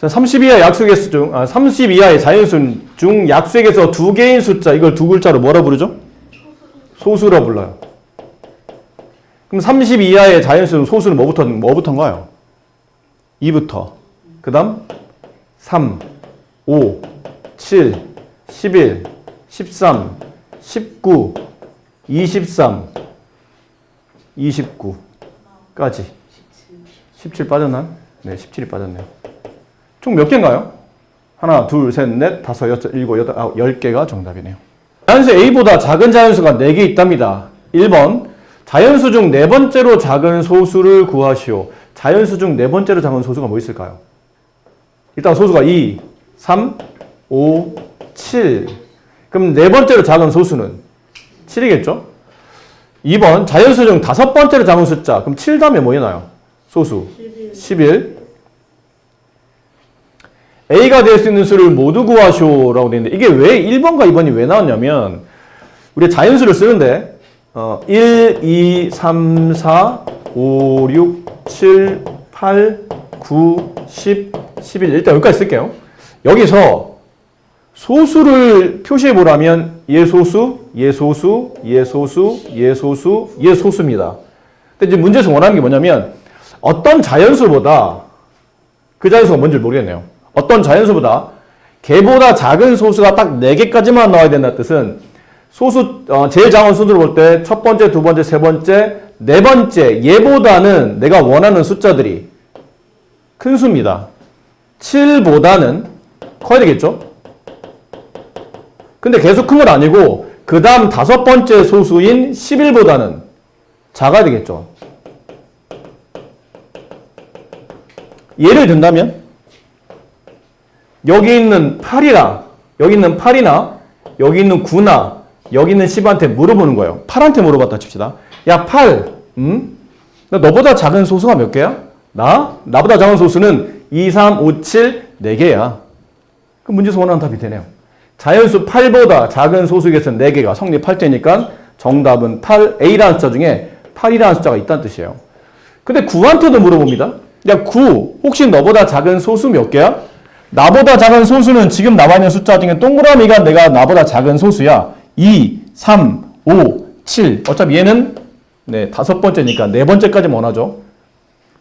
자, 30 이하 약수의 개수 중, 30 이하의 자연수 중 약수의 개수가 2개인 숫자, 이걸 두 글자로 뭐라 부르죠? 소수라 불러요. 그럼 30 이하의 자연수 소수는 뭐부터인가요? 2부터. 그 다음 3, 5, 7, 11, 13, 19, 23, 29까지. 17 빠졌나요? 네, 17이 빠졌네요. 총 몇 개인가요? 하나, 둘, 셋, 넷, 다섯, 여섯, 일곱, 여덟, 아홉, 10개가 정답이네요. 자연수 A보다 작은 자연수가 4개 있답니다. 1번, 자연수 중 네 번째로 작은 소수를 구하시오. 자연수 중 네 번째로 작은 소수가 뭐 있을까요? 일단 소수가 2, 3, 5, 7. 그럼 네 번째로 작은 소수는 7이겠죠? 2번, 자연수 중 다섯 번째로 작은 숫자. 그럼 7 다음에 뭐 있나요? 소수. 11. A가 될 수 있는 수를 모두 구하시오라고 되어 있는데, 이게 왜 1번과 2번이 왜 나왔냐면, 우리 자연수를 쓰는데 1, 2, 3, 4, 5, 6, 7, 8, 9, 10, 11. 일단 여기까지 쓸게요. 여기서 소수를 표시해 보라면 예소수, 예소수, 예소수, 예소수, 예소수입니다. 근데 이제 문제에서 원하는 게 뭐냐면 어떤 자연수보다, 그 자연수가 뭔지 모르겠네요. 어떤 자연수보다 걔보다 작은 소수가 딱 4개까지만 나와야 된다는 뜻은 소수, 제일 작은 수를 볼 때 첫 번째, 두 번째, 세 번째, 네 번째 얘보다는 내가 원하는 숫자들이 큰 수입니다. 7보다는 커야 되겠죠? 근데 계속 큰 건 아니고 그 다음 다섯 번째 소수인 11보다는 작아야 되겠죠? 예를 든다면 여기 있는 8이랑 여기 있는 8이나 여기 있는 9나 여기 있는 10한테 물어보는 거예요. 8한테 물어봤다 칩시다. 야 8, 너보다 작은 소수가 몇 개야? 나보다 작은 소수는 2, 3, 5, 7, 4개야. 그 문제에서 원하는 답이 되네요. 자연수 8보다 작은 소수의 개수는 4개가 성립할 테니까 정답은 8, A라는 숫자 중에 8이라는 숫자가 있다는 뜻이에요. 근데 9한테도 물어봅니다. 야 9, 혹시 너보다 작은 소수 몇 개야? 나보다 작은 소수는 지금 나와 있는 숫자 중에 동그라미가 내가 나보다 작은 소수야. 2, 3, 5, 7. 어차피 얘는 다섯 번째니까 네 번째까지 원하죠.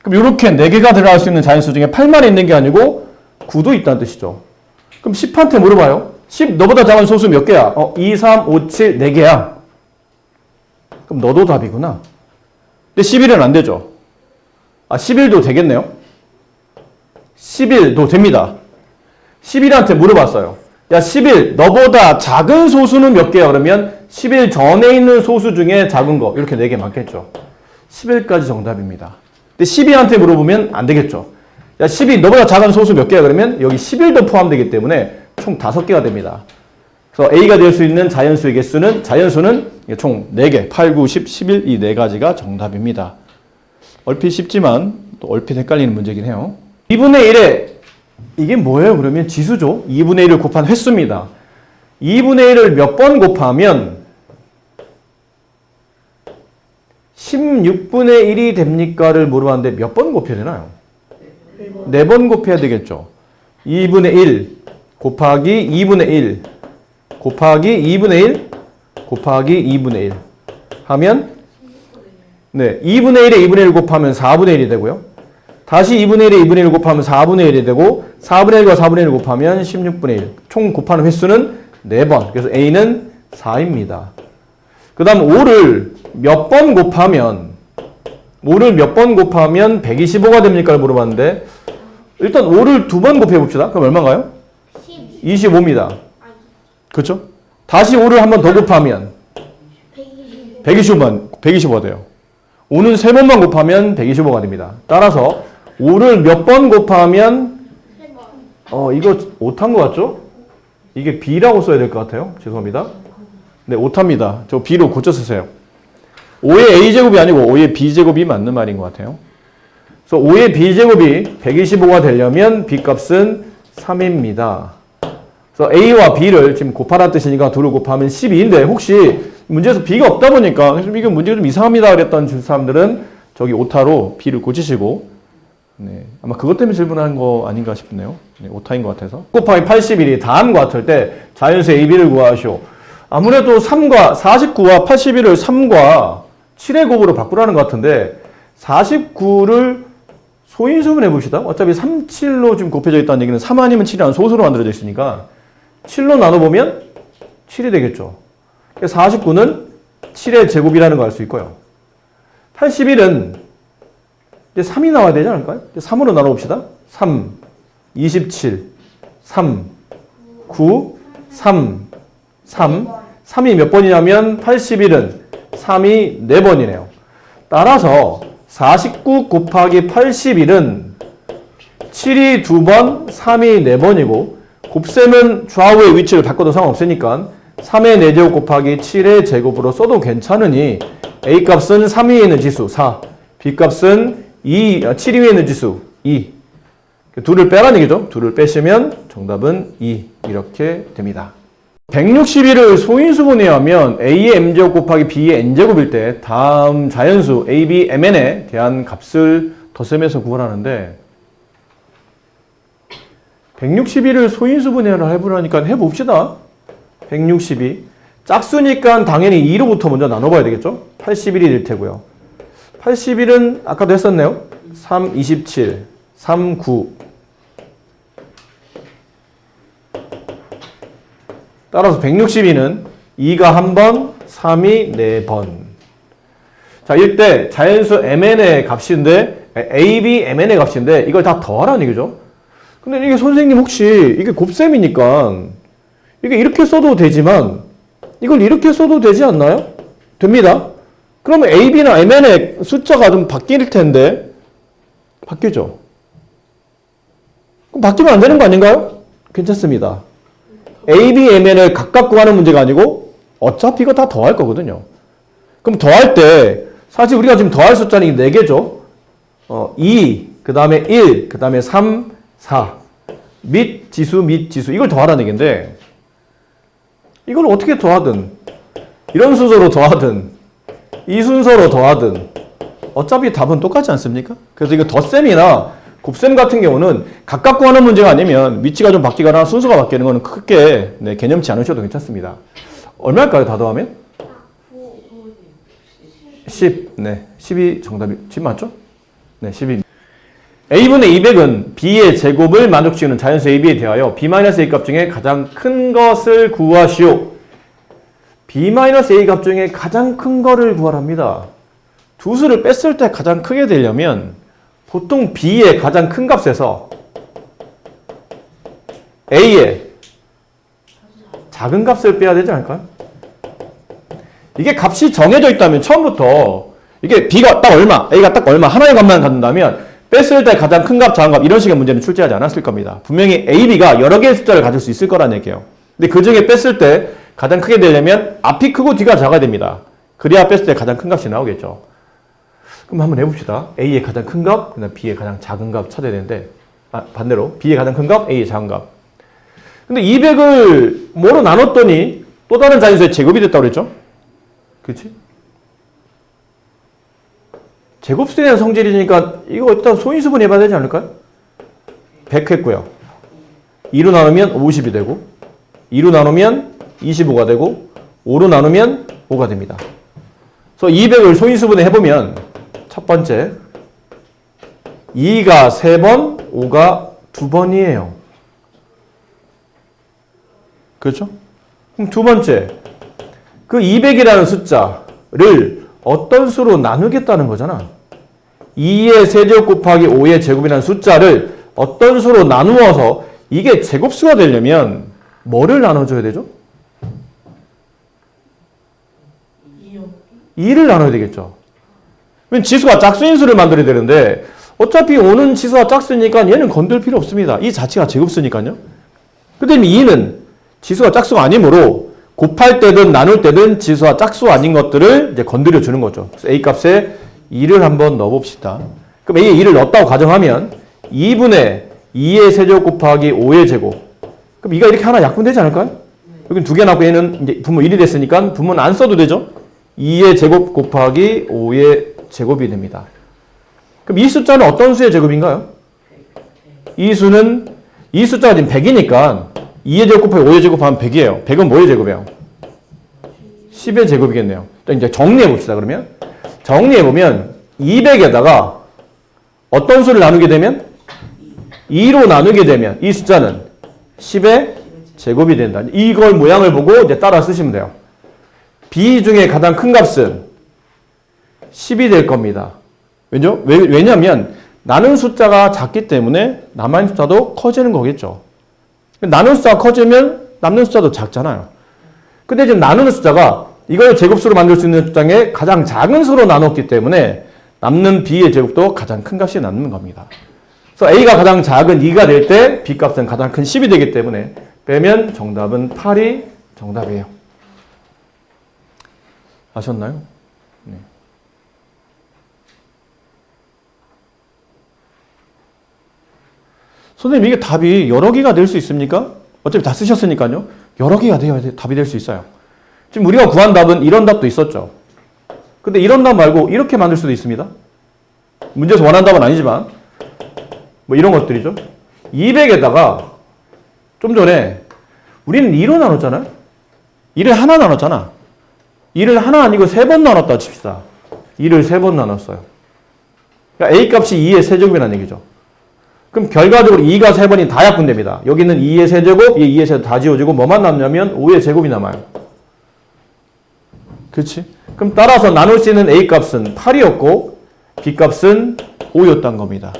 그럼 이렇게 4개가 들어갈 수 있는 자연수 중에 8만 있는 게 아니고 9도 있다는 뜻이죠. 그럼 10한테 물어봐요. 10 너보다 작은 소수 몇 개야? 2, 3, 5, 7, 4개야. 그럼 너도 답이구나. 근데 11은 안 되죠. 11도 되겠네요. 11도 됩니다. 11한테 물어봤어요. 야 11 너보다 작은 소수는 몇 개야? 그러면 11 전에 있는 소수 중에 작은 거 이렇게 4개 맞겠죠. 11까지 정답입니다. 근데 12한테 물어보면 안 되겠죠. 야 12 너보다 작은 소수 몇 개야? 그러면 여기 11도 포함되기 때문에 총 5개가 됩니다. 그래서 A가 될 수 있는 자연수의 개수는 자연수는 총 4개 8, 9, 10, 11 이 4가지가 정답입니다. 얼핏 쉽지만 또 얼핏 헷갈리는 문제긴 해요. 2분의 1에 이게 뭐예요? 그러면 지수죠. 2분의 1을 곱한 횟수입니다. 2분의 1을 몇 번 곱하면 16분의 1이 됩니까를 물어봤는데 몇 번 곱해야 되나요? 4번 곱해야 되겠죠. 2분의 1 곱하기 2분의 1 곱하기 2분의 1 곱하기 2분의 1 하면 2분의 1에 2분의 1 곱하면 4분의 1이 되고요. 다시 2분의 1에 2분의 1 곱하면 4분의 1이 되고 4분의 1과 4분의 1 곱하면 16분의 1. 총 곱하는 횟수는 4번. 그래서 A는 4입니다. 그 다음 5를 몇 번 곱하면 125가 됩니까? 물어봤는데 일단 5를 2번 곱해봅시다. 그럼 얼마인가요? 25입니다. 그렇죠? 다시 5를 한 번 더 곱하면 125가 돼요. 5는 3번만 곱하면 125가 됩니다. 따라서 5를 몇 번 곱하면 이거 오타인 것 같죠? 이게 B라고 써야 될 것 같아요. 죄송합니다. 네, 오타입니다. 저 B로 고쳐 쓰세요. 5의 A제곱이 아니고 5의 B제곱이 맞는 말인 것 같아요. 그래서 5의 B제곱이 125가 되려면 B값은 3입니다. 그래서 A와 B를 지금 곱하라는 뜻이니까 2를 곱하면 12인데 혹시 문제에서 B가 없다 보니까 이게 문제가 좀 이상합니다 그랬던 사람들은 저기 오타로 B를 고치시고 네, 아마 그것 때문에 질문한 거 아닌가 싶네요. 네, 오타인 것 같아서. 곱하기 81이 다음과 같을 때 자연수 AB를 구하시오. 아무래도 3과 49와 81을 3과 7의 곱으로 바꾸라는 것 같은데 49를 소인수분 해봅시다. 어차피 3, 7로 지금 곱해져 있다는 얘기는 3 아니면 7이라는 소수로 만들어져 있으니까 7로 나눠보면 7이 되겠죠. 49는 7의 제곱이라는 걸 알 수 있고요. 81은 이제 3이 나와야 되지 않을까요? 3으로 나눠봅시다. 3, 27, 3, 9, 3, 3. 3이 몇 번이냐면 81은 3이 4번이네요. 따라서 49 곱하기 81은 7이 2번, 3이 4번이고 곱셈은 좌우의 위치를 바꿔도 상관없으니까 3의 4제곱 곱하기 7의 제곱으로 써도 괜찮으니 A값은 3 위에 있는 지수 4, B값은 7 위에 있는 지수 2. 둘을 빼라는 얘기죠. 둘을 빼시면 정답은 2 이렇게 됩니다. 161을 소인수분해 하면 A의 M제곱 곱하기 B의 N제곱일 때 다음 자연수 A, B, Mn에 대한 값을 덧셈해서 구하라는데 161을 소인수분해를 해보라니까 해봅시다. 162 짝수니까 당연히 2로부터 먼저 나눠봐야 되겠죠. 81이 될 테고요. 81은 아까도 했었네요. 3, 27, 3, 9 따라서 162는 2가 1번, 3이 4번. 자, 이때 자연수 Mn의 값인데 AB, Mn의 값인데 이걸 다 더하라는 얘기죠. 근데 이게 선생님 혹시 이게 곱셈이니까 이게 이렇게 써도 되지만 이걸 이렇게 써도 되지 않나요? 됩니다. 그러면 AB나 MN의 숫자가 좀 바뀔 텐데 바뀌죠? 그럼 바뀌면 안 되는 거 아닌가요? 괜찮습니다. AB, MN을 각각 구하는 문제가 아니고 어차피 이거 다 더할 거거든요. 그럼 더할 때 사실 우리가 지금 더할 숫자는 4개죠. 2, 그 다음에 1, 그 다음에 3, 4 및 지수 이걸 더하라는 얘기인데 이걸 어떻게 더하든 이런 순서로 더하든 이 순서로 더하든 어차피 답은 똑같지 않습니까? 그래서 이거 덧셈이나 곱셈 같은 경우는 각각 구하는 문제가 아니면 위치가 좀 바뀌거나 순서가 바뀌는 거는 크게 개념치 않으셔도 괜찮습니다. 얼마일까요? 다 더하면? 10. 네. 10이 정답이 10 맞죠? 네, 10이. A분의 200은 B의 제곱을 만족시키는 자연수 AB에 대하여 B-A 값 중에 가장 큰 것을 구하시오. B-A 값 중에 가장 큰 거를 구하랍니다. 두 수를 뺐을 때 가장 크게 되려면 보통 B의 가장 큰 값에서 A의 작은 값을 빼야 되지 않을까요? 이게 값이 정해져 있다면 처음부터 이게 B가 딱 얼마, A가 딱 얼마 하나의 값만 갖는다면 뺐을 때 가장 큰 값, 작은 값 이런 식의 문제는 출제하지 않았을 겁니다. 분명히 A, B가 여러 개의 숫자를 가질 수 있을 거란 얘기예요. 근데 그 중에 뺐을 때 가장 크게 되려면 앞이 크고 뒤가 작아야 됩니다. 그래야 뺐을 때 가장 큰 값이 나오겠죠. 그럼 한번 해봅시다. A의 가장 큰 값, 그다음 B의 가장 작은 값 찾아야 되는데 반대로 B의 가장 큰 값, A의 작은 값. 근데 200을 뭐로 나눴더니 또 다른 자연수의 제곱이 됐다고 그랬죠? 그렇지? 제곱수에 대한 성질이니까 이거 일단 소인수분 해봐야 되지 않을까요? 100 했고요. 2로 나누면 50이 되고 2로 나누면 25가 되고 5로 나누면 5가 됩니다. 그래서 200을 소인수분해 해보면 첫 번째 2가 3번, 5가 2번이에요. 그렇죠? 그럼 두 번째 그 200이라는 숫자를 어떤 수로 나누겠다는 거잖아. 2의 세제곱 곱하기 5의 제곱이라는 숫자를 어떤 수로 나누어서 이게 제곱수가 되려면 뭐를 나눠줘야 되죠? 2를 나눠야 되겠죠. 왜냐면 지수가 짝수인 수를 만들어야 되는데 어차피 5는 지수가 짝수니까 얘는 건들 필요 없습니다. 이 자체가 제곱수니까요. 근데 2는 지수가 짝수가 아니므로 곱할 때든 나눌 때든 지수와 짝수 아닌 것들을 이제 건드려 주는 거죠. 그래서 A 값에 2를 한번 넣어 봅시다. 그럼 A에 2를 넣었다고 가정하면 2분의 2의 세제곱 곱하기 5의 제곱. 그럼 2가 이렇게 하나 약분되지 않을까요? 여기 두 개 나고 얘는 이제 분모 1이 됐으니까 분모는 안 써도 되죠. 2의 제곱 곱하기 5의 제곱이 됩니다. 그럼 이 숫자는 어떤 수의 제곱인가요? 이 숫자가 지금 100이니까 2의 제곱 곱하기 5의 제곱하면 100이에요. 100은 뭐의 제곱이에요? 10의 제곱이겠네요. 또 이제 정리해 봅시다. 그러면 정리해 보면 200에다가 어떤 수를 나누게 되면 2로 나누게 되면 이 숫자는 10의 제곱이 된다. 이걸 모양을 보고 이제 따라 쓰시면 돼요. b 중에 가장 큰 값은 10이 될 겁니다. 왜죠? 왜냐하면 나눈 숫자가 작기 때문에 남아있는 숫자도 커지는 거겠죠. 나눈 숫자가 커지면 남는 숫자도 작잖아요. 근데 지금 나누는 숫자가 이걸 제곱수로 만들 수 있는 숫자의 가장 작은 수로 나눴기 때문에 남는 b의 제곱도 가장 큰 값이 남는 겁니다. 그래서 a가 가장 작은 2가 될 때 b 값은 가장 큰 10이 되기 때문에 빼면 정답은 8이 정답이에요. 아셨나요? 네. 선생님 이게 답이 여러 개가 될 수 있습니까? 어차피 다 쓰셨으니까요. 여러 개가 돼야 답이 될 수 있어요. 지금 우리가 구한 답은 이런 답도 있었죠. 근데 이런 답 말고 이렇게 만들 수도 있습니다. 문제에서 원하는 답은 아니지만 뭐 이런 것들이죠. 200에다가 좀 전에 우리는 2로 나눴잖아요. 2를 하나 나눴잖아. 2를 하나 아니고 3번 나눴다 칩시다. 2를 3번 나눴어요. 그러니까 A 값이 2의 세제곱이라는 얘기죠. 그럼 결과적으로 2가 3번이 다 약분됩니다. 여기는 2의 세제곱, 2의 세제곱 다 지워지고 뭐만 남냐면 5의 제곱이 남아요. 그렇지? 그럼 따라서 나눌 수 있는 A 값은 8이었고 B 값은 5였단 겁니다.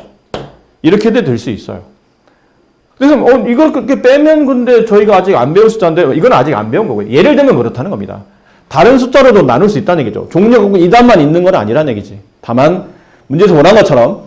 이렇게도 될 수 있어요. 그래서 이걸 그렇게 빼면 근데 저희가 아직 안 배운 숫자인데 이건 아직 안 배운 거고요. 예를 들면 그렇다는 겁니다. 다른 숫자로도 나눌 수 있다는 얘기죠. 종류가 꼭 이 답만 있는 건 아니라는 얘기지. 다만 문제에서 원한 것처럼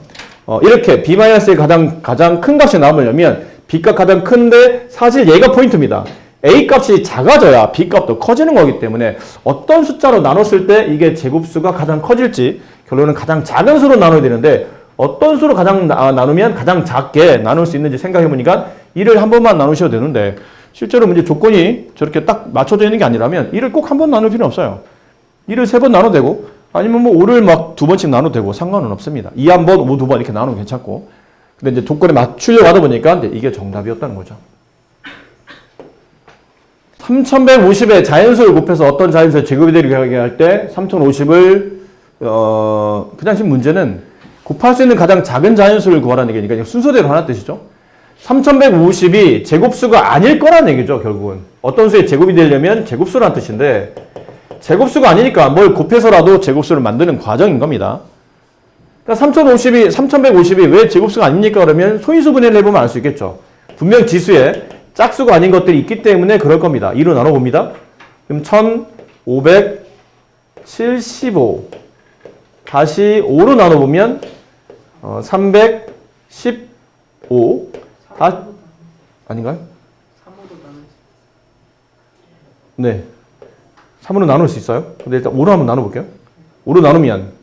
이렇게 B-의 가장 큰 값이 나오려면 B값 가장 큰데 사실 얘가 포인트입니다. A 값이 작아져야 B 값도 커지는 거기 때문에 어떤 숫자로 나눴을 때 이게 제곱수가 가장 커질지 결론은 가장 작은 수로 나눠야 되는데 어떤 수로 가장 나누면 가장 작게 나눌 수 있는지 생각해 보니까 1을 한 번만 나누셔도 되는데 실제로 문제 조건이 저렇게 딱 맞춰져 있는 게 아니라면 1을 꼭 한 번 나눌 필요는 없어요. 1을 3번 나눠도 되고 아니면 뭐 5를 막 2번씩 나눠도 되고 상관은 없습니다. 2 한 번, 5 2번 이렇게 나누면 괜찮고 근데 이제 조건에 맞추려고 하다 보니까 이게 정답이었다는 거죠. 3150에 자연수를 곱해서 어떤 자연수의 제곱이 되게 할 때 3050을 그 당시 문제는 곱할 수 있는 가장 작은 자연수를 구하라는 얘기니까 순서대로 하나 뜻이죠. 3150이 제곱수가 아닐 거라는 얘기죠. 결국은 어떤 수의 제곱이 되려면 제곱수라는 뜻인데 제곱수가 아니니까 뭘 곱해서라도 제곱수를 만드는 과정인 겁니다. 그러니까 3150이 왜 제곱수가 아닙니까? 그러면 소인수분해를 해보면 알 수 있겠죠. 분명 지수에 짝수가 아닌 것들이 있기 때문에 그럴 겁니다. 2로 나눠봅니다. 그럼 1575 다시 5로 나눠보면 315 아닌가요? 3으로 네. 3으로 나눌 수 있어요? 근데 일단 5로 한번 나눠볼게요. 5로 나누면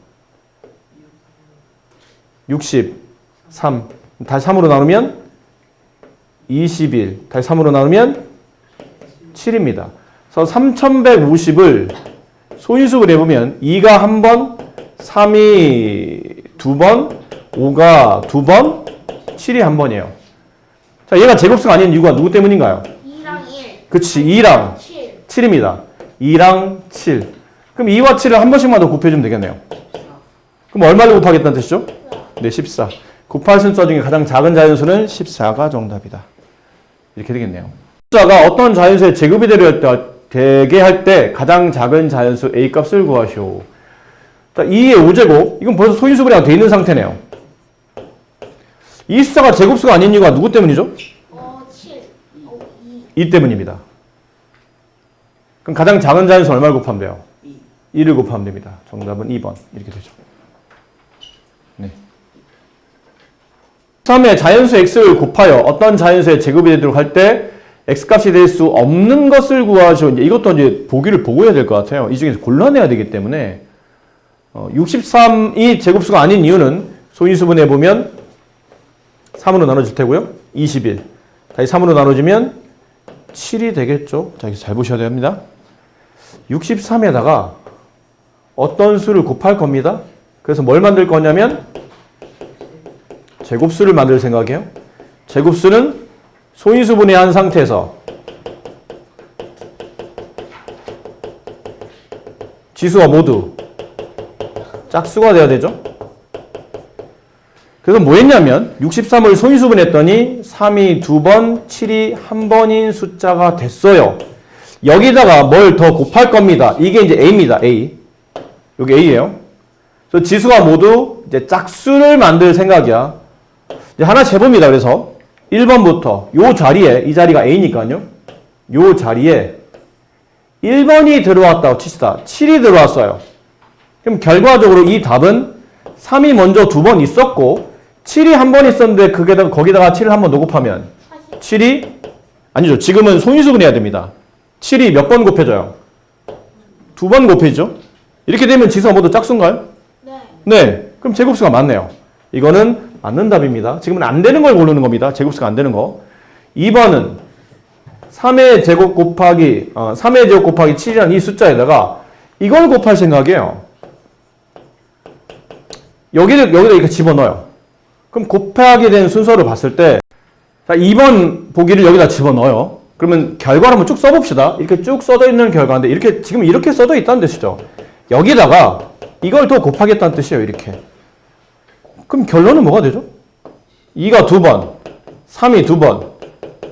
63 다시 3으로 나누면 21 다시 3으로 나누면 7입니다. 그래서 3150을 소인수를 해보면 2가 한 번, 3이 두 번, 5가 두 번, 7이 한 번이에요. 자, 얘가 제곱수가 아닌 이유가 누구 때문인가요? 2랑 1. 그치, 2랑 7입니다. 2랑 7. 그럼 2와 7을 한 번씩만 더 곱해주면 되겠네요. 그럼 얼마를 곱하겠다는 뜻이죠? 네, 14. 곱할 숫자 중에 가장 작은 자연수는 14가 정답이다. 이렇게 되겠네요. 숫자가 어떤 자연수의 제곱이 되게 할 때 가장 작은 자연수 A 값을 구하시오. 자, 2의 5제곱. 이건 벌써 소인수분해가 되어 있는 상태네요. 이 숫자가 제곱수가 아닌 이유가 누구 때문이죠? 7. 2 때문입니다. 그럼 가장 작은 자연수 얼마를 곱하면 돼요? 2를 곱하면 됩니다. 정답은 2번. 이렇게 되죠. 네. 3의 자연수 x를 곱하여 어떤 자연수의 제곱이 되도록 할 때 x값이 될 수 없는 것을 구하시오. 이것도 이제 보기를 보고 해야 될 것 같아요. 이 중에서 골라내야 되기 때문에 63이 제곱수가 아닌 이유는 소인수분해 보면 3으로 나눠질 테고요. 21. 다시 3으로 나눠지면 7이 되겠죠. 자, 여기서 잘 보셔야 됩니다. 63에다가 어떤 수를 곱할 겁니다. 그래서 뭘 만들 거냐면 제곱수를 만들 생각이에요. 제곱수는 소인수분해한 상태에서 지수가 모두 짝수가 돼야 되죠. 그래서 뭐 했냐면 63을 소인수분했더니 3이 2번, 7이 1번인 숫자가 됐어요. 여기다가 뭘 더 곱할 겁니다. 이게 이제 A입니다. A. 여기 A예요. 그래서 지수가 모두 이제 짝수를 만들 생각이야. 이제 하나 재봅니다. 그래서 1번부터 요 자리에, 이 자리가 A니까요. 요 자리에 1번이 들어왔다고 칩시다. 7이 들어왔어요. 그럼 결과적으로 이 답은 3이 먼저 2번 있었고 7이 한 번 있었는데 거기다가 7을 한 번 더 곱하면 7이 아니죠. 지금은 소인수분해야 됩니다. 7이 몇 번 곱해져요? 2번 곱해지죠. 이렇게 되면 지수가 모두 짝수인가요? 네. 네. 그럼 제곱수가 맞네요. 이거는 맞는 답입니다. 지금은 안 되는 걸 고르는 겁니다. 제곱수가 안 되는 거. 2번은 3의 제곱 곱하기 7이라는 이 숫자에다가 이걸 곱할 생각이에요. 여기다 이렇게 집어넣어요. 그럼 곱하게 된 순서를 봤을 때 자, 2번 보기를 여기다 집어넣어요. 그러면 결과를 한번 쭉 써봅시다. 이렇게 쭉 써져 있는 결과인데 지금 이렇게 써져 있다는 뜻이죠. 여기다가 이걸 더 곱하겠다는 뜻이에요. 이렇게. 그럼 결론은 뭐가 되죠? 2가 2번, 3이 2번,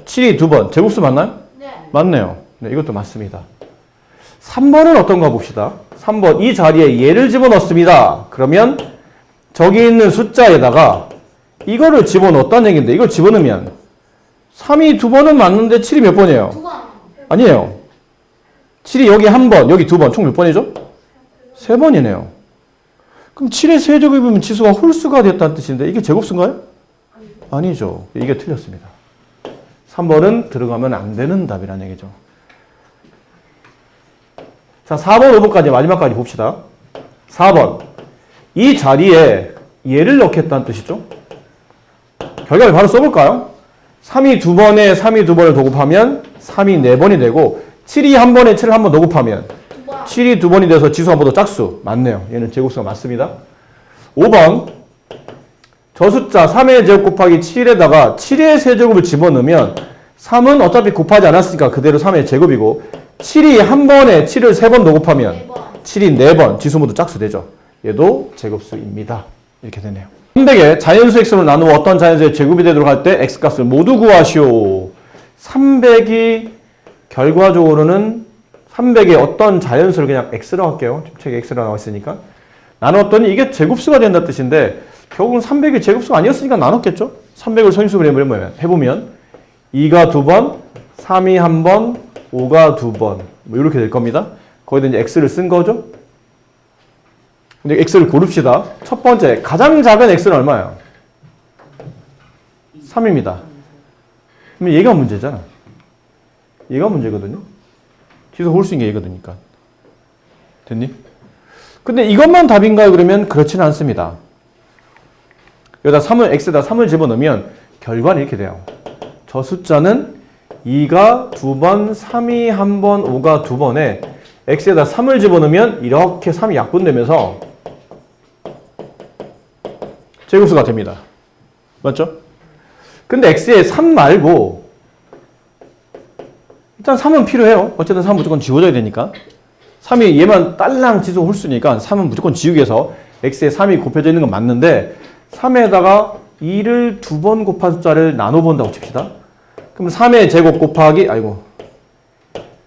7이 2번. 제곱수 맞나요? 네. 맞네요. 네, 이것도 맞습니다. 3번은 어떤가 봅시다. 3번 이 자리에 얘를 집어넣습니다. 그러면 저기 있는 숫자에다가 이거를 집어넣었다는 얘기인데 이걸 집어넣으면 3이 2번은 맞는데 7이 몇 번이에요? 2번. 아니에요. 7이 여기 한 번, 여기 2번. 총 몇 번이죠? 3번이네요. 그럼 7의 세제곱이면 지수가 홀수가 됐다는 뜻인데 이게 제곱수인가요? 아니죠. 이게 틀렸습니다. 3번은 들어가면 안 되는 답이라는 얘기죠. 자, 4번, 5번까지 마지막까지 봅시다. 4번. 이 자리에 얘를 넣겠다는 뜻이죠. 결과를 바로 써볼까요? 3이 2번에 3이 2번을 더 곱하면 3이 4번이 되고 7이 한 번에 7을 한 번 더 곱하면 2번. 7이 2번이 돼서 지수가 모두 짝수. 맞네요. 얘는 제곱수가 맞습니다. 5번. 저 숫자 3의 제곱 곱하기 7에다가 7의 세제곱을 집어넣으면 3은 어차피 곱하지 않았으니까 그대로 3의 제곱이고 7이 한 번에 7을 3번 더 곱하면 4번. 7이 4번. 지수 모두 짝수 되죠. 얘도 제곱수입니다. 이렇게 되네요. 300에 자연수 x로 나누어 어떤 자연수의 제곱이 되도록 할 때 x값을 모두 구하시오. 300이 결과적으로는 300에 어떤 자연수를 그냥 x로 할게요. 책에 x로 나와 있으니까. 나눴더니 이게 제곱수가 된다는 뜻인데 결국은 300이 제곱수가 아니었으니까 나눴겠죠? 300을 선수분해 해보면 2가 2번, 3이 1번, 5가 2번 뭐 이렇게 될 겁니다. 거기다 이제 x를 쓴 거죠? 근데 x를 고릅시다. 첫 번째, 가장 작은 x는 얼마예요? 3입니다. 그럼 얘가 문제잖아. 얘가 문제거든요. 지수 홀 수 있는 게 얘거든요. 됐니? 근데 이것만 답인가요? 그러면 그렇지는 않습니다. 여기다 3을, x에다 3을 집어넣으면 결과는 이렇게 돼요. 저 숫자는 2가 2번, 3이 1번, 5가 2번에 x에다 3을 집어넣으면 이렇게 3이 약분되면서 제곱수가 됩니다. 맞죠? 근데 x에 3 말고 일단 3은 필요해요. 어쨌든 3은 무조건 지워져야 되니까. 3이 얘만 딸랑 지수 홀수니까 3은 무조건 지우기 위해서 x에 3이 곱해져 있는 건 맞는데 3에다가 2를 2번 곱한 숫자를 나눠본다고 칩시다. 그럼 3의 제곱 곱하기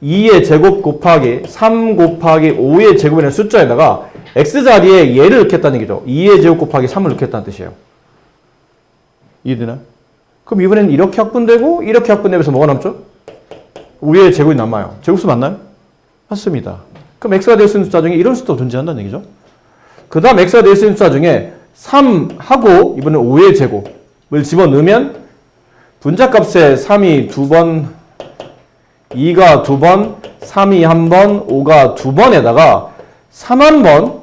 2의 제곱 곱하기 3 곱하기 5의 제곱이라는 숫자에다가 x자리에 얘를 넣겠다는 얘기죠. 2의 제곱 곱하기 3을 넣겠다는 뜻이에요. 이해되나요? 그럼 이번엔 이렇게 확분되고 이렇게 확분되면서 뭐가 남죠? 5의 제곱이 남아요. 제곱수 맞나요? 맞습니다. 그럼 x가 될 수 있는 숫자 중에 이런 숫자도 존재한다는 얘기죠. 그 다음 x가 될 수 있는 숫자 중에 3하고 이번엔 5의 제곱을 집어넣으면 분자값에 3이 2번, 2가 2번, 3이 1번, 5가 2번에다가 3 1번,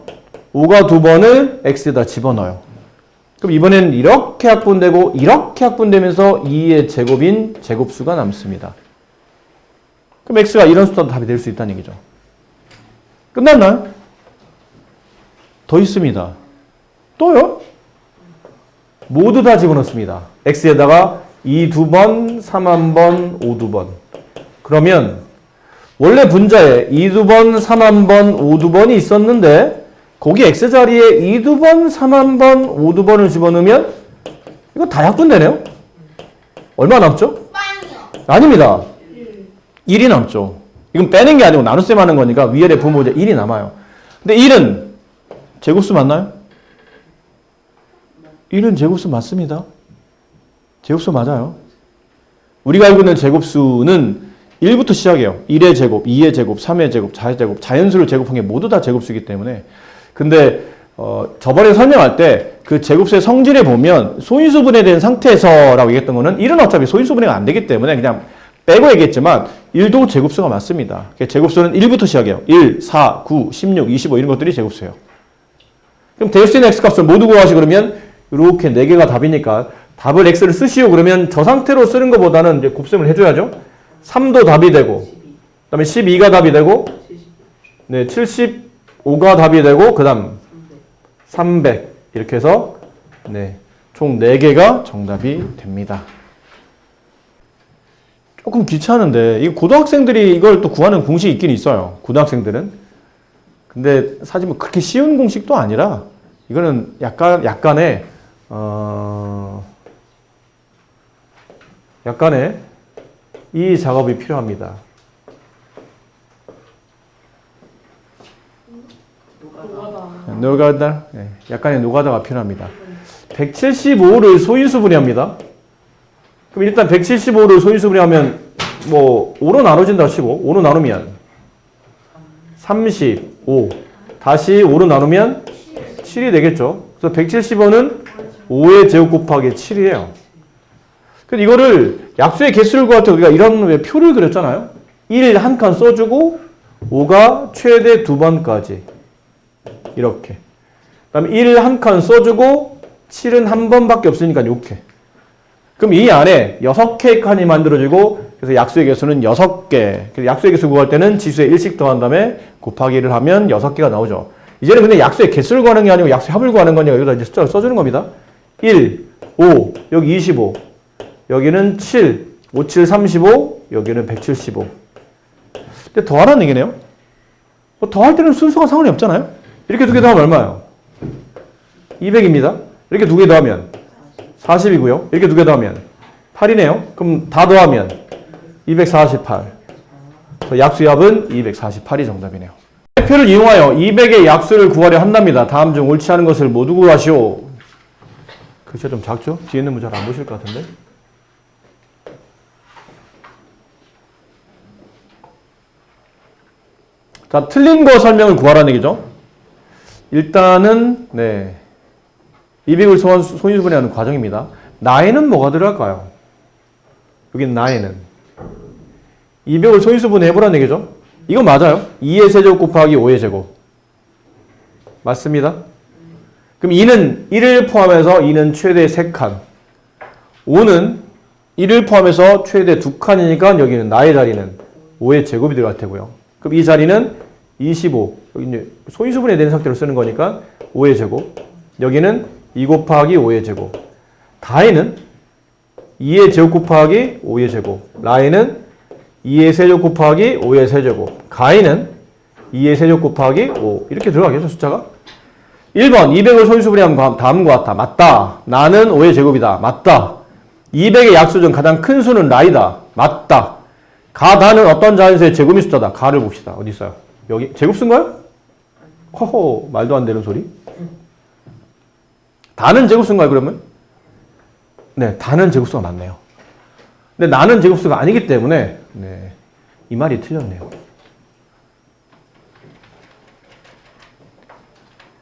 5가 2번을 x에다 집어넣어요. 그럼 이번엔 이렇게 확분되고 이렇게 확분되면서 2의 제곱인 제곱수가 남습니다. 그럼 x가 이런 숫자도 답이 될 수 있다는 얘기죠. 끝났나요? 더 있습니다. 또요? 모두 다 집어넣습니다. x에다가 2 2번, 3 1번, 5 2번. 그러면 원래 분자에 2 2번, 3 1번, 5 2번이 있었는데 거기 x자리에 2 2번, 3 1번, 5 2번을 집어넣으면 이거 다 약분되네요. 얼마 남죠? 빵이요. 아닙니다. 1이 남죠. 이건 빼는 게 아니고 나눗셈 하는 거니까 위아래 분모자 1이 남아요. 근데 1은 제곱수 맞나요? 1은 제곱수 맞습니다. 제곱수 맞아요. 우리가 알고 있는 제곱수는 1부터 시작해요. 1의 제곱, 2의 제곱, 3의 제곱, 4의 제곱, 자연수를 제곱한 게 모두 다 제곱수이기 때문에. 근데 저번에 설명할 때 그 제곱수의 성질에 보면 소인수분해 된 상태에서라고 얘기했던 거는 1은 어차피 소인수분해가 안 되기 때문에 그냥 빼고 얘기했지만 1도 제곱수가 맞습니다. 제곱수는 1부터 시작해요. 1, 4, 9, 16, 25 이런 것들이 제곱수예요. 그럼 될 수 있는 x값을 모두 구하시 그러면 이렇게 4개가 답이니까 답을 x를 쓰시오 그러면 저 상태로 쓰는 것보다는 이제 곱셈을 해줘야죠. 3도 답이 되고 그 다음에 12가 답이 되고 네, 75가 답이 되고 그 다음 300 이렇게 해서 네, 총 4개가 정답이 됩니다. 조금 귀찮은데 이 고등학생들이 이걸 또 구하는 공식이 있긴 있어요. 고등학생들은. 근데 사실 뭐 그렇게 쉬운 공식도 아니라 이거는 약간의 이 작업이 필요합니다. 노가다. 네, 약간의 노가다가 필요합니다. 175를 소인수분해합니다. 그럼 일단 175를 소인수분해하면 뭐 5로 나눠진다 치고 5로 나누면 35 다시 5로 나누면 7이 되겠죠. 그래서 175는 5의 제곱 곱하기 7이에요. 그래서 이거를 약수의 개수를 구할 때 우리가 이런 왜 표를 그렸잖아요. 1 한 칸 써주고 5가 최대 2번까지 이렇게. 그 다음에 1 한 칸 써주고 7은 한 번밖에 없으니까 이렇게. 그럼 이 안에 6개의 칸이 만들어지고 그래서 약수의 개수는 6개. 그래서 약수의 개수 구할 때는 지수에 1씩 더한 다음에 곱하기를 하면 6개가 나오죠. 이제는 근데 약수의 개수를 구하는 게 아니고 약수의 합을 구하는 거니까 여기다 이제 숫자를 써주는 겁니다. 1, 5, 여기 25, 여기는 7, 5, 7, 35, 여기는 175. 근데 더하라는 얘기네요. 더할 때는 순서가 상관이 없잖아요. 이렇게 두 개 더하면 얼마예요? 200입니다. 이렇게 두 개 더하면 40이고요. 이렇게 두 개 더하면 8이네요. 그럼 다 더하면 248. 약수의 합은 248이 정답이네요. 표를 이용하여 200의 약수를 구하려 한답니다. 다음 중 옳지 않은 것을 모두 구하시오. 글씨가 좀 작죠? 뒤에 있는 문제 잘 안 보실 것 같은데. 자, 틀린 거 설명을 구하라는 얘기죠. 일단은 200을 소인수분해하는 과정입니다. 나에는 뭐가 들어갈까요? 여긴 나에는 200을 소인수분해 해보라는 얘기죠. 이거 맞아요. 2의 세제곱 곱하기 5의 제곱. 맞습니다. 그럼 2는 1을 포함해서 2는 최대 3칸. 5는 1을 포함해서 최대 2칸이니까 여기는 나의 자리는 5의 제곱이 들어갈 테고요. 그럼 이 자리는 25. 여기 이제 소인수분해 된 상태로 쓰는 거니까 5의 제곱. 여기는 2 곱하기 5의 제곱. 다에는 2의 제곱 곱하기 5의 제곱. 라에는 2의 세제곱 곱하기 5의 세제곱. 가에는 2의 세제곱 곱하기 5. 이렇게 들어가겠죠, 숫자가? 1번, 200을 소인수분해하면 다음과 같아. 맞다. 나는 5의 제곱이다. 맞다. 200의 약수 중 가장 큰 수는 라이다. 맞다. 가, 다는 어떤 자연수의 제곱의 숫자다. 가를 봅시다. 어디 있어요? 여기 제곱 쓴가요? 허허, 말도 안 되는 소리. 다는 제곱 쓴가요, 그러면? 네, 다는 제곱수가 맞네요. 근데 나는 제곱수가 아니기 때문에 이 말이 틀렸네요.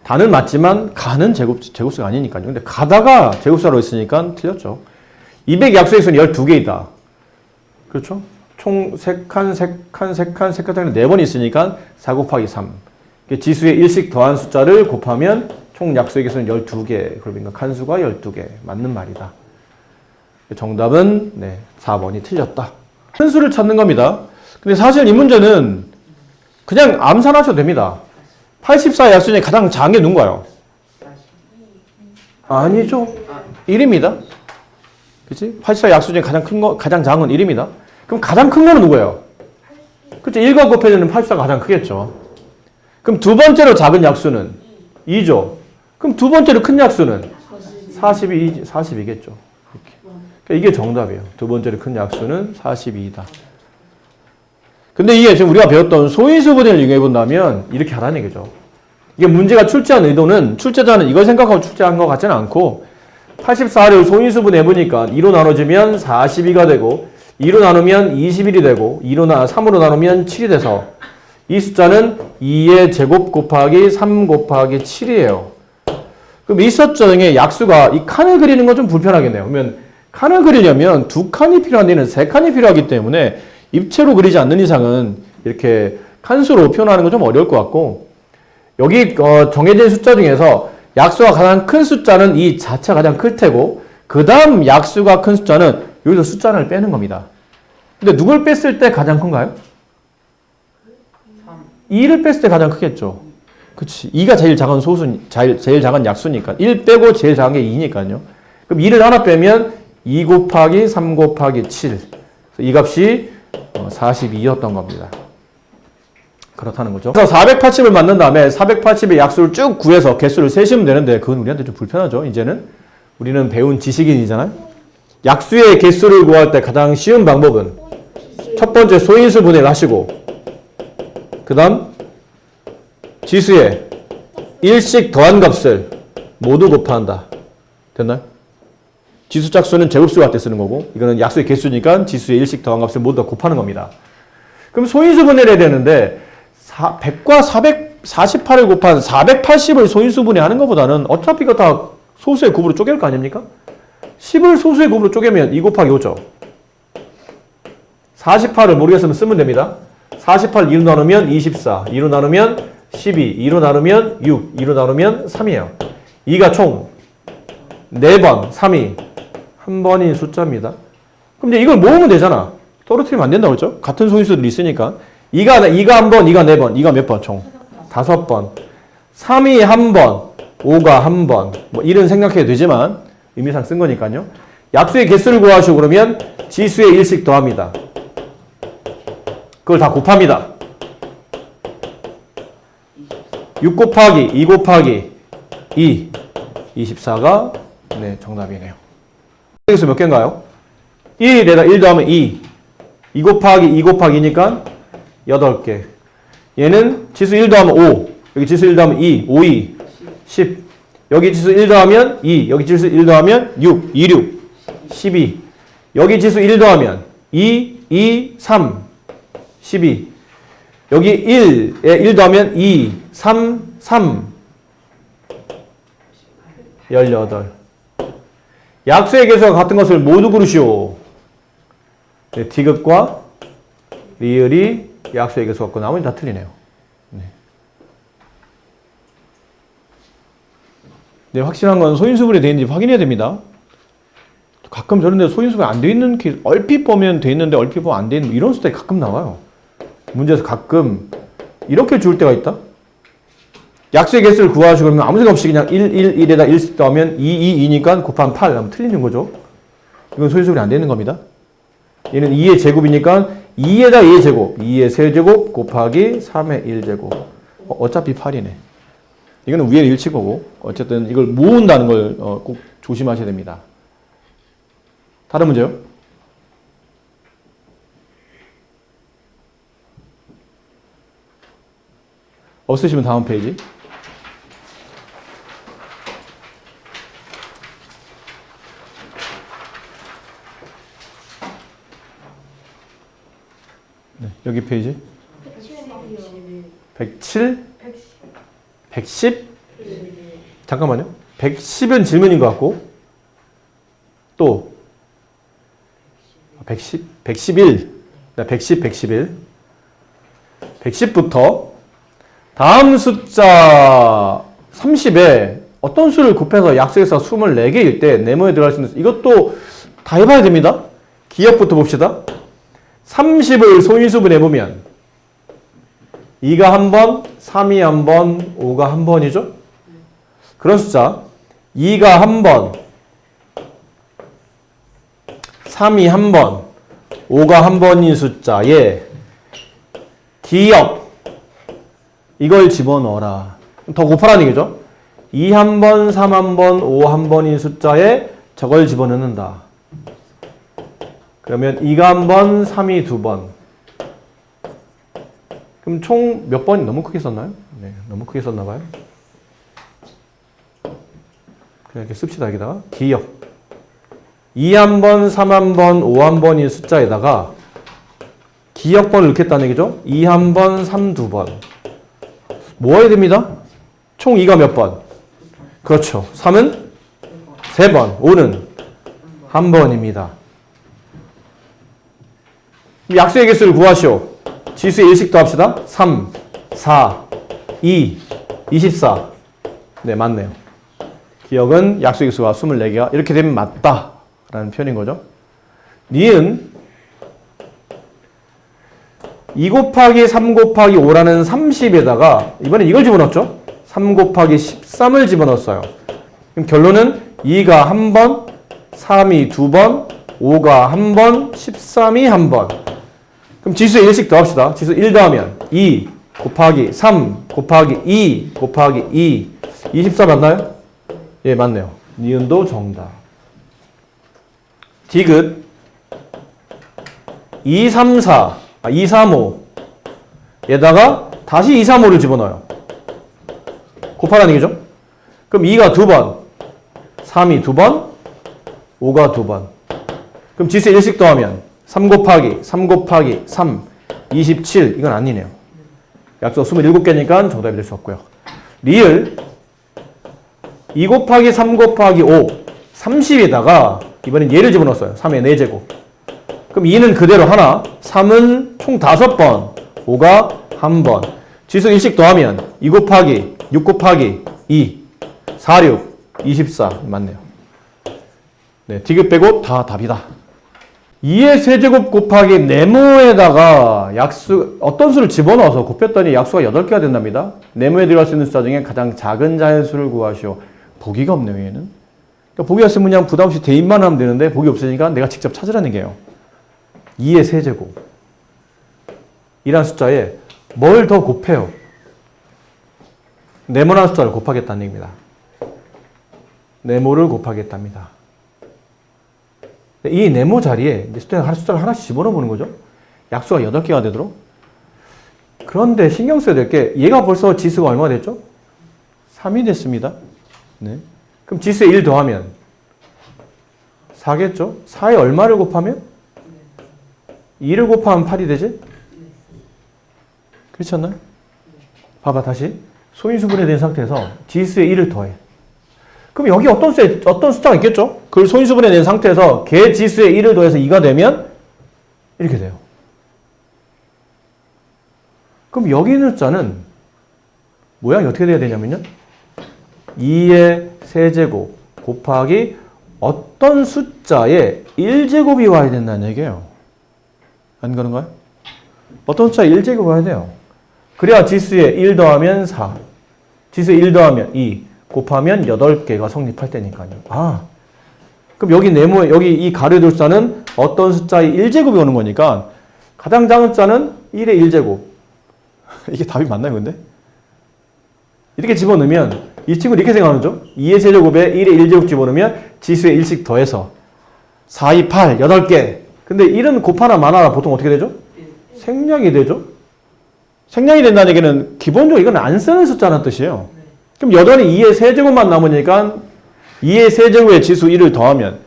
다는 맞지만 가는 제곱수가 아니니까요. 근데 가다가 제곱수로 있으니까 틀렸죠. 200 약수의 수는 12개이다. 그렇죠? 총 3칸, 3칸, 3칸, 3칸, 4번 있으니까 4 곱하기 3. 지수에 1씩 더한 숫자를 곱하면 총 약수의 개수는 12개. 그러니까 칸수가 12개. 맞는 말이다. 정답은 4번이 틀렸다. 큰 수를 찾는 겁니다. 근데 사실 이 문제는 그냥 암산하셔도 됩니다. 84의 약수 중에 가장 작은 게 누군가요? 아니죠. 1입니다. 그치? 84 약수 중에 가장 큰 거, 가장 작은 건 1입니다. 그럼 가장 큰 거는 누구예요? 그치? 1과 곱해지는 84가 가장 크겠죠. 그럼 두 번째로 작은 약수는 2죠. 그럼 두 번째로 큰 약수는 42겠죠. 그러니까 이게 정답이에요. 두 번째로 큰 약수는 42이다. 근데 이게 지금 우리가 배웠던 소인수분해를 이용해 본다면 이렇게 하라는 얘기죠. 이게 문제가 출제한 의도는 출제자는 이걸 생각하고 출제한 것 같지는 않고 84를 소인수분해 보니까 2로 나눠지면 42가 되고 2로 나누면 21이 되고 3으로 나누면 7이 돼서 이 숫자는 2의 제곱 곱하기 3 곱하기 7이에요. 그럼 이 숫자 중에 약수가 이 칸을 그리는 건 좀 불편하겠네요. 그러면 칸을 그리려면 두 칸이 필요한 데는 세 칸이 필요하기 때문에 입체로 그리지 않는 이상은 이렇게 칸수로 표현하는 건 좀 어려울 것 같고 여기 정해진 숫자 중에서 약수가 가장 큰 숫자는 이 자체가 가장 클 테고 그 다음 약수가 큰 숫자는 여기서 숫자를 빼는 겁니다. 근데 누굴 뺐을 때 가장 큰가요? 2를 뺐을 때 가장 크겠죠. 그치. 2가 제일 작은 제일 작은 약수니까. 1 빼고 제일 작은 게 2니까요. 그럼 2를 하나 빼면 2 곱하기 3 곱하기 7. 이 값이 42였던 겁니다. 그렇다는 거죠. 그래서 480을 만든 다음에 480의 약수를 쭉 구해서 개수를 세시면 되는데 그건 우리한테 좀 불편하죠. 이제는 우리는 배운 지식인이잖아요. 약수의 개수를 구할 때 가장 쉬운 방법은 첫 번째 소인수 분해를 하시고 그 다음 지수의 일씩 더한 값을 모두 곱한다. 됐나요? 지수 짝수는 제곱수 할 때 쓰는 거고 이거는 약수의 개수니까 지수의 일씩 더한 값을 모두 다 곱하는 겁니다. 그럼 소인수 분해를 해야 되는데 100과 448을 곱한 480을 소인수 분해하는 것보다는 어차피 이거 다 소수의 곱으로 쪼갤 거 아닙니까? 10을 소수의 곱으로 쪼개면 2 곱하기 5죠. 48을 모르겠으면 쓰면 됩니다. 48 2로 나누면 24, 2로 나누면 12, 2로 나누면 6, 2로 나누면 3이에요. 2가 총 4번, 3이 한 번인 숫자입니다. 그럼 이제 이걸 모으면 되잖아. 떨어뜨리면 안 된다고 했죠? 같은 소인수들이 있으니까. 2가 한 번, 2가 4번, 2가 몇 번? 총 5번. 3이 한 번, 5가 한 번. 뭐 이런 생각해도 되지만 의미상 쓴 거니까요. 약수의 개수를 구하시고 그러면 지수의 일씩 더합니다. 그걸 다 곱합니다. 6 곱하기 2 곱하기 2 24가 네 정답이네요. 여기서 몇 개인가요? 1에다 1 더하면 2 2 곱하기 2 곱하기 2니까 8개. 얘는 지수 1 더하면 5 여기 지수 1 더하면 2 5, 2 10 여기 지수 1 더하면 2 여기 지수 1 더하면 6 2, 6 12 여기 지수 1 더하면 2 2, 3 12 여기 1에 1 더하면 2 3, 3 18 약수의 개수가 같은 것을 모두 고르시오. 네, 디귿과 리을이 약수의 개수 같고 나머지 다 틀리네요. 네. 네, 확실한 건 소인수분해 되어 있는지 확인해야 됩니다. 가끔 저런 데 소인수분해 안 되어 있는 케이스, 얼핏 보면 되어 있는데 얼핏 보면 안 되어 있는 이런 숫자가 가끔 나와요. 문제에서 가끔 이렇게 줄 때가 있다. 약수의 개수를 구하시고 그러면 아무 생각 없이 그냥 1, 1, 1에다 1씩 더하면 2, 2, 2니까 곱하면 8 하면 틀리는 거죠. 이건 소인수분해 안 되는 겁니다. 얘는 2의 제곱이니까 2에다 2의 제곱, 2의 세제곱 곱하기 3의 1제곱. 어차피 8이네. 이거는 위에 일치거고 어쨌든 이걸 모은다는 걸 꼭 조심하셔야 됩니다. 다른 문제요? 없으시면 다음 페이지. 네, 여기 페이지 107? 110? 잠깐만요. 110은 질문인 것 같고 또 110, 111 110, 111 110부터 다음 숫자 30에 어떤 수를 곱해서 약수에서 24개일 때 네모에 들어갈 수 있는 이것도 다 해봐야 됩니다. 기억부터 봅시다. 30을 소인수분 해보면 2가 한 번, 3이 한 번, 5가 한 번이죠. 그런 숫자 2가 한 번, 3이 한 번, 5가 한 번인 숫자에 기역 이걸 집어넣어라. 더 곱하라는 얘기죠. 2 한 번, 3 한 번, 5 한 번인 숫자에 저걸 집어넣는다. 그러면 2가 한 번, 3이 두 번. 그럼 총 몇 번이 너무 크게 썼나요? 네, 너무 크게 썼나 봐요. 그냥 이렇게 씁시다. 여기다가 기역 2 한 번, 3 한 번, 5 한 번인 숫자에다가 기역번을 넣겠다는 얘기죠. 2 한 번, 3 두 번. 모아야 됩니다. 총 2가 몇 번? 그렇죠. 3은 3번, 5는 한 번입니다. 약수의 개수를 구하시오. 지수의 일식 더합시다. 3, 4, 2, 24. 네, 맞네요. 기억은 약수의 개수가 24개가 이렇게 되면 맞다 라는 표현인 거죠. 니은 2 곱하기 3 곱하기 5라는 30에다가 이번엔 이걸 집어넣었죠. 3 곱하기 13을 집어넣었어요. 그럼 결론은 2가 한 번, 3이 두 번, 5가 한 번, 13이 한 번. 그럼 지수에 1씩 더합시다. 지수 1 더하면 2 곱하기 3 곱하기 2 곱하기 2 24 맞나요? 예, 맞네요. 니은도 정답. 디귿 2, 3, 5 에다가 다시 2, 3, 5를 집어넣어요. 곱하라는 얘기죠. 그럼 2가 두 번, 3이 두 번, 5가 두 번. 그럼 지수에 1씩 더하면 3 곱하기 3, 27. 이건 아니네요. 약수 27개니까 정답이 될 수 없고요. 리을 2 곱하기 3 곱하기 5, 30에다가 이번엔 얘를 집어넣었어요. 3의 4제곱. 그럼 2는 그대로 하나, 3은 총 5번, 5가 한 번. 지수 1씩 더하면 2 곱하기 6 곱하기 2, 4, 6, 24. 맞네요. 네, 디귿 빼고 다 답이다. 2의 세제곱 곱하기 네모에다가 약수, 어떤 수를 집어넣어서 곱했더니 약수가 8개가 된답니다. 네모에 들어갈 수 있는 숫자 중에 가장 작은 자연수를 구하시오. 보기가 없네요, 얘는. 그러니까 보기가 있으면 그냥 부담 없이 대입만 하면 되는데 보기 없으니까 내가 직접 찾으라는 게요. 2의 세제곱 이란 숫자에 뭘 더 곱해요? 네모라는 숫자를 곱하겠다는 얘기입니다. 네모를 곱하겠답니다. 이 네모 자리에 숫자를 하나씩 집어넣어 보는 거죠. 약수가 8개가 되도록. 그런데 신경 써야 될 게 얘가 벌써 지수가 얼마가 됐죠? 3이 됐습니다. 네. 그럼 지수에 1 더하면 4겠죠? 4에 얼마를 곱하면? 2를 곱하면 8이 되지? 그렇지 않나요? 봐봐 다시. 소인수분해 된 상태에서 지수에 1을 더해. 그럼 여기 어떤 숫자가 있겠죠? 그걸 소인수분해 낸 상태에서 걔 지수에 1을 더해서 2가 되면 이렇게 돼요. 그럼 여기 있는 숫자는 모양이 어떻게 돼야 되냐면요. 2의 세제곱 곱하기 어떤 숫자의 1제곱이 와야 된다는 얘기예요. 안 그런가요? 어떤 숫자의 1제곱이 와야 돼요. 그래야 지수에 1 더하면 4, 지수에 1 더하면 2, 곱하면 8개가 성립할 때니까요. 아, 그럼 여기 네모에, 여기 이 가로의 숫자는 어떤 숫자의 1제곱이 오는 거니까 가장 작은 숫자는 1의 1제곱. 이게 답이 맞나요, 근데? 이렇게 집어넣으면 이 친구 이렇게 생각하죠? 2의 세제곱에 1의 1제곱 집어넣으면 지수에 1씩 더해서 4, 2, 8, 8개. 근데 1은 곱하나 마나라 보통 어떻게 되죠? 생략이 되죠? 생략이 된다는 얘기는 기본적으로 이건 안 쓰는 숫자라는 뜻이에요. 그럼 여전히 2의 세제곱만 남으니까 2의 세제곱에 지수 1을 더하면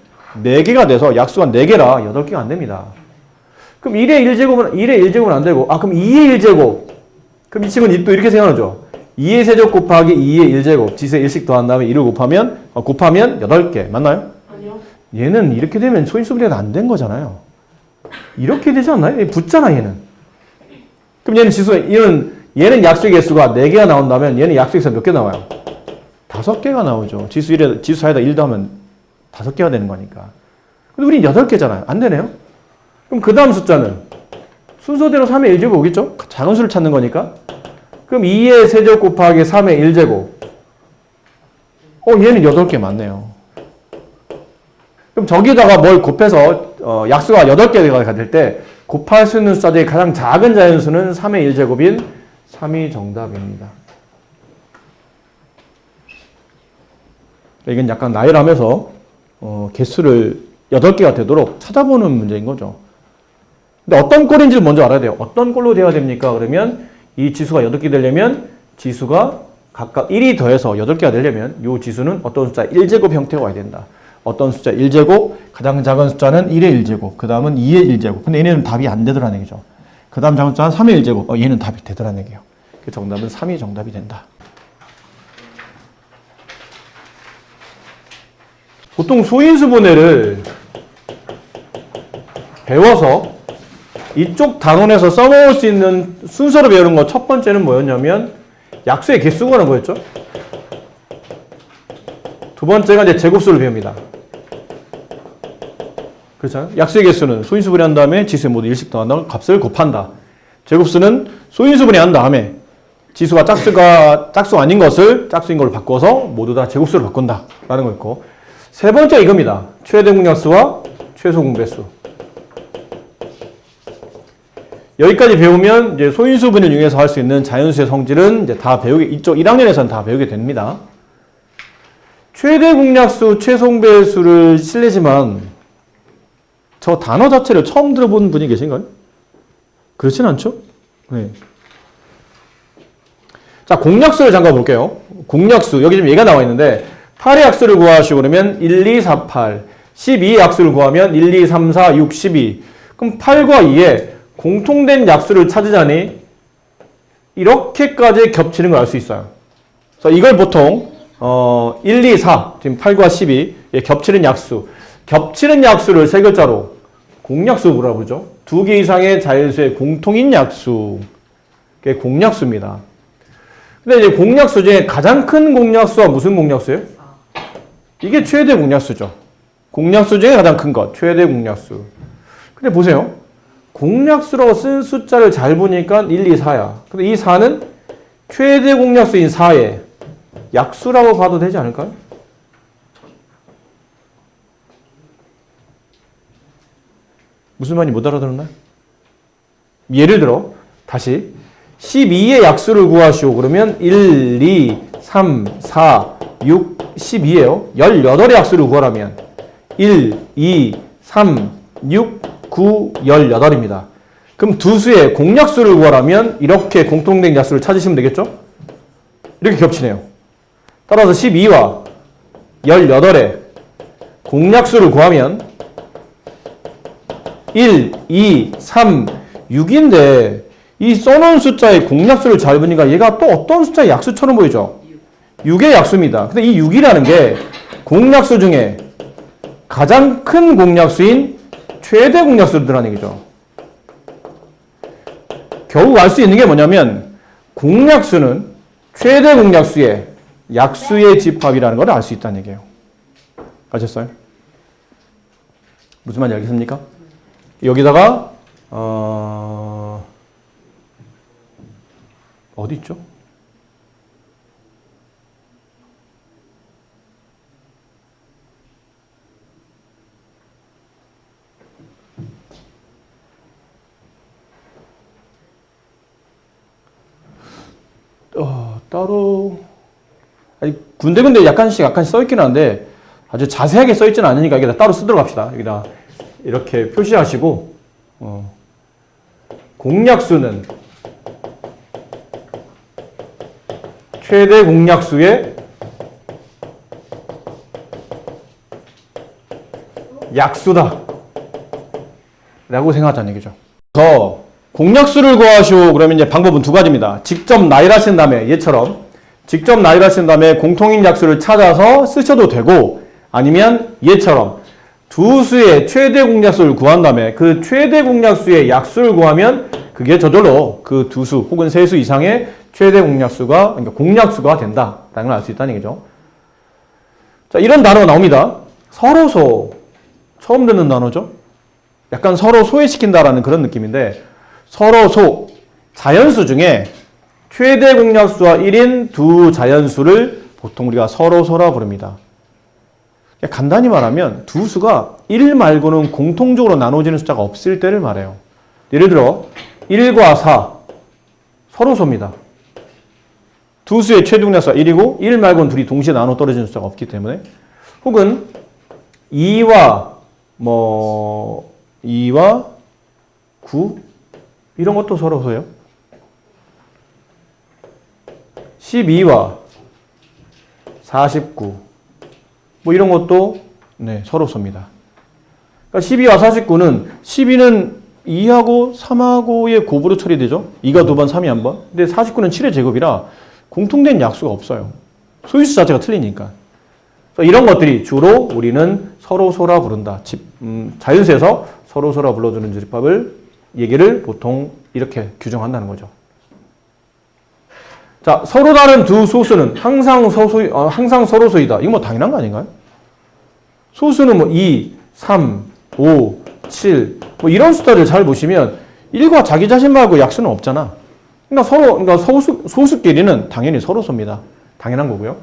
4개가 돼서 약수가 4개라 8개가 안 됩니다. 그럼 1의 1제곱은 안 되고, 아, 그럼 2의 1제곱. 그럼 이 친구는 또 이렇게 생각하죠. 2의 세제곱 곱하기 2의 1제곱. 지수에 1씩 더한 다음에 1을 곱하면 8개. 맞나요? 아니요. 얘는 이렇게 되면 소인수분해가 안 된 거잖아요. 이렇게 되지 않나요? 붙잖아, 얘는. 그럼 얘는 약수의 개수가 4개가 나온다면 얘는 약수의 개수가 몇 개 나와요? 5개가 나오죠. 지수 4에다 1 더하면 5개가 되는 거니까. 근데 우린 8개잖아요. 안 되네요? 그럼 그 다음 숫자는 순서대로 3의 1제곱 오겠죠? 작은 수를 찾는 거니까. 그럼 2의 세제곱 곱하기 3의 1제곱. 얘는 8개 맞네요. 그럼 저기다가 뭘 곱해서 약수가 8개가 될 때 곱할 수 있는 숫자 중에 가장 작은 자연수는 3의 1제곱인 3이 정답입니다. 이건 약간 나열하면서 개수를 8개가 되도록 찾아보는 문제인 거죠. 근데 어떤 꼴인지를 먼저 알아야 돼요. 어떤 꼴로 되어야 됩니까? 그러면 이 지수가 8개 되려면 지수가 각각 1이 더해서 8개가 되려면 이 지수는 어떤 숫자 1제곱 형태가 와야 된다. 어떤 숫자 1제곱, 가장 작은 숫자는 1의 1제곱, 그 다음은 2의 1제곱. 근데 얘는 답이 안 되더라는 얘기죠. 그 다음 작은 숫자는 3의 1제곱. 얘는 답이 되더라는 얘기예요. 그 정답은 3이 정답이 된다. 보통 소인수분해를 배워서 이쪽 단원에서 써먹을 수 있는 순서로 배우는 거 첫 번째는 뭐였냐면 약수의 개수 구하는 거였죠. 두 번째가 이제 제곱수를 배웁니다. 그렇죠? 약수의 개수는 소인수분해 한 다음에 지수에 모두 1씩 더한다면 값을 곱한다. 제곱수는 소인수분해 한 다음에 지수가 짝수가 아닌 것을 짝수인 걸로 바꿔서 모두 다 제곱수로 바꾼다. 라는 거 있고. 세 번째 이겁니다. 최대 공약수와 최소 공배수. 여기까지 배우면 이제 소인수분해를 이용해서 할 수 있는 자연수의 성질은 이제 다 이쪽 1학년에서는 다 배우게 됩니다. 최대 공약수, 최소 공배수를 실례지만 저 단어 자체를 처음 들어본 분이 계신가요? 그렇진 않죠? 네. 자, 공약수를 잠깐 볼게요. 공약수, 여기 지금 얘가 나와 있는데 8의 약수를 구하시고 그러면 1, 2, 4, 8. 12의 약수를 구하면 1, 2, 3, 4, 6, 12. 그럼 8과 2에 공통된 약수를 찾으자니 이렇게까지 겹치는 걸 알 수 있어요. 그래서 이걸 보통 1, 2, 4, 지금 8과 12 겹치는 약수. 겹치는 약수를 세 글자로 공약수라고 부르죠. 2개 이상의 자연수의 공통인 약수. 그게 공약수입니다. 근데 이제 공약수 중에 가장 큰 공약수가 무슨 공약수예요? 이게 최대 공약수죠. 공약수 중에 가장 큰 것, 최대 공약수. 근데 보세요. 공약수라고 쓴 숫자를 잘 보니까 1, 2, 4야. 근데 이 4는 최대 공약수인 4의 약수라고 봐도 되지 않을까요? 무슨 말인지 못 알아들었나요? 예를 들어 다시 12의 약수를 구하시오. 그러면 1, 2, 3, 4, 6, 12예요. 18의 약수를 구하라면 1, 2, 3, 6, 9, 18입니다. 그럼 두 수의 공약수를 구하라면 이렇게 공통된 약수를 찾으시면 되겠죠? 이렇게 겹치네요. 따라서 12와 18의 공약수를 구하면 1, 2, 3, 6인데 이 써놓은 숫자의 공약수를 잘 보니까 얘가 또 어떤 숫자의 약수처럼 보이죠? 6의 약수입니다. 근데 이 6이라는 게 공약수 중에 가장 큰 공약수인 최대 공약수들이라는 얘기죠. 결국 알 수 있는 게 뭐냐면 공약수는 최대 공약수의 약수의 집합이라는 걸 알 수 있다는 얘기예요. 아셨어요? 무슨 말인지 알겠습니까? 여기다가 어디 있죠? 따로 아니 군데군데 약간씩 써있긴 한데 아주 자세하게 써있지는 않으니까 여기다 따로 쓰도록 합시다. 여기다 이렇게 표시하시고 공약수는 최대 공약수의 약수다 라고 생각하자는 얘기죠. 그래서 공약수를 구하시오. 그러면 이제 방법은 두 가지입니다. 직접 나열하신 다음에 얘처럼 직접 나열하신 다음에 공통인 약수를 찾아서 쓰셔도 되고 아니면 얘처럼 두 수의 최대 공약수를 구한 다음에 그 최대 공약수의 약수를 구하면 그게 저절로 그 두 수 혹은 세 수 이상의 최대 공약수가 그러니까 공약수가 된다라는 걸 알 수 있다는 얘기죠. 자, 이런 단어가 나옵니다. 서로소 처음 듣는 단어죠. 약간 서로 소외시킨다라는 그런 느낌인데 서로소 자연수 중에 최대 공약수와 1인 두 자연수를 보통 우리가 서로소라 부릅니다. 간단히 말하면 두 수가 1 말고는 공통적으로 나눠지는 숫자가 없을 때를 말해요. 예를 들어 1과 4 서로소입니다. 두 수의 최대공약수가 1이고 1 말고는 둘이 동시에 나눠 떨어지는 숫자가 없기 때문에, 혹은 2와 9 이런 것도 서로소예요. 12와 49 이런 것도 서로소입니다. 그러니까 12와 49는 12는 2하고 3하고의 곱으로 처리되죠. 2가 2번, 3이 1번. 근데 49는 7의 제곱이라 공통된 약수가 없어요. 소유수 자체가 틀리니까. 그래서 이런 것들이 주로 우리는 서로소라 부른다. 자연수에서 서로소라 불러주는 집합을 얘기를 보통 이렇게 규정한다는 거죠. 자, 서로 다른 두 소수는 항상 서로소이다. 이거 뭐 당연한 거 아닌가요? 소수는 2, 3, 5, 7 이런 숫자를 잘 보시면 1과 자기 자신 말고 약수는 없잖아. 그러니까 소수끼리는 당연히 서로소입니다. 당연한 거고요.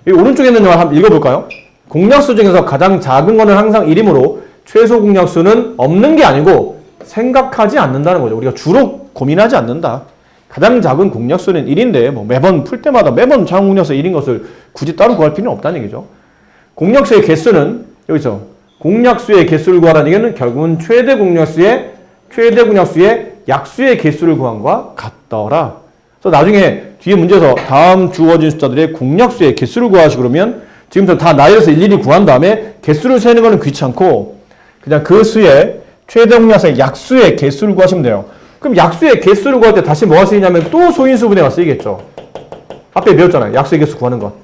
이 오른쪽에 있는 말 한번 읽어볼까요? 공약수 중에서 가장 작은 거는 항상 1이므로 최소 공약수는 없는 게 아니고 생각하지 않는다는 거죠. 우리가 주로 고민하지 않는다. 가장 작은 공약수는 1인데 매번 풀 때마다 매번 작은 공약수 1인 것을 굳이 따로 구할 필요는 없다는 얘기죠. 공약수의 개수는 여기서 공약수의 개수를 구하라는 얘기는 결국은 최대 공약수의 약수의 개수를 구한 것과 같더라. 그래서 나중에 뒤에 문제에서 다음 주어진 숫자들의 공약수의 개수를 구하시고 그러면 지금부터 다 나열해서 일일이 구한 다음에 개수를 세는 거는 귀찮고 그냥 그 수의 최대 공약수의 약수의 개수를 구하시면 돼요. 그럼 약수의 개수를 구할 때 다시 뭐가 쓰이냐면 또 소인수분해가 쓰이겠죠. 앞에 배웠잖아요. 약수의 개수 구하는 것.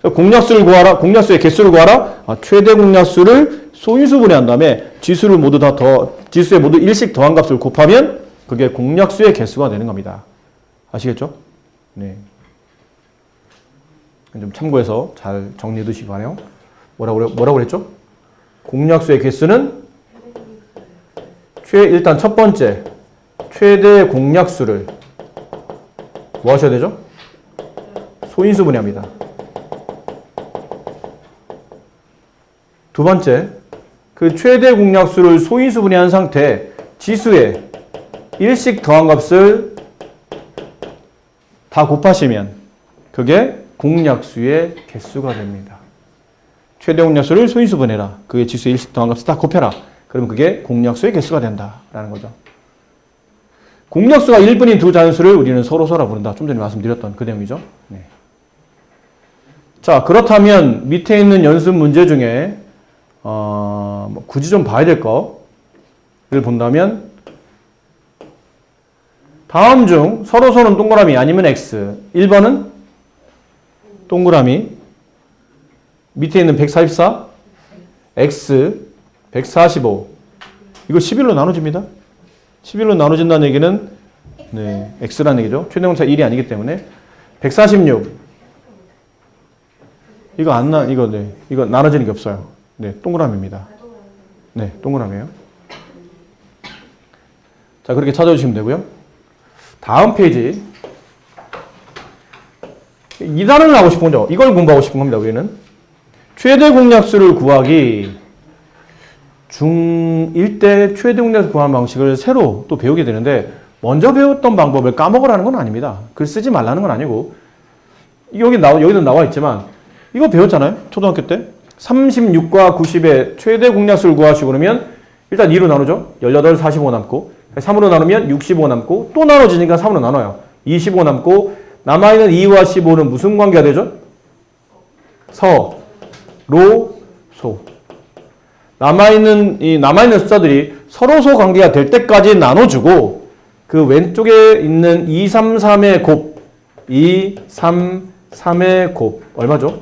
공약수를 구하라. 공약수의 개수를 구하라. 최대 공약수를 소인수분해한 다음에 지수의 모두 1씩 더한 값을 곱하면 그게 공약수의 개수가 되는 겁니다. 아시겠죠? 네. 좀 참고해서 잘 정리해 두시기 바라요. 뭐라고 그랬죠? 공약수의 개수는 일단 첫 번째 최대 공약수를 뭐 하셔야 되죠? 소인수분해합니다. 두 번째, 그 최대 공약수를 소인수분해한 상태 지수에 1씩 더한 값을 다 곱하시면 그게 공약수의 개수가 됩니다. 최대 공약수를 소인수분해라. 그게 지수에 1씩 더한 값을 다 곱해라. 그러면 그게 공약수의 개수가 된다라는 거죠. 공약수가 1분인 두 자연수를 우리는 서로소라 부른다. 좀 전에 말씀드렸던 그 내용이죠. 네. 자, 그렇다면 밑에 있는 연습 문제 중에 굳이 좀 봐야 될 거를 본다면 다음 중 서로소는 동그라미 아니면 X. 1번은 동그라미 밑에 있는 144 X 145 이거 11로 나눠집니다. 11로 나눠진다는 얘기는 X라는 얘기죠. 최대공차 1이 아니기 때문에 146 이거 이거 나눠지는 게 없어요. 네, 동그라미입니다. 네, 동그라미예요. 자, 그렇게 찾아주시면 되고요. 다음 페이지 2단을 하고 싶은 거죠. 이걸 공부하고 싶은 겁니다. 우리는 최대 공약수를 구하기 중1 때 최대 공약수 구하는 방식을 새로 또 배우게 되는데 먼저 배웠던 방법을 까먹으라는 건 아닙니다. 글 쓰지 말라는 건 아니고 여기도 나와 있지만 이거 배웠잖아요. 초등학교 때 36과 90의 최대 공약수를 구하시고 그러면 일단 2로 나누죠. 18, 45 남고 3으로 나누면 65 남고 또 나눠지니까 3으로 나눠요. 25 남고 남아있는 2와 15는 무슨 관계가 되죠? 서, 로, 소. 남아있는 숫자들이 서로소 관계가 될 때까지 나눠주고 그 왼쪽에 있는 2, 3, 3의 곱 2, 3, 3의 곱 얼마죠?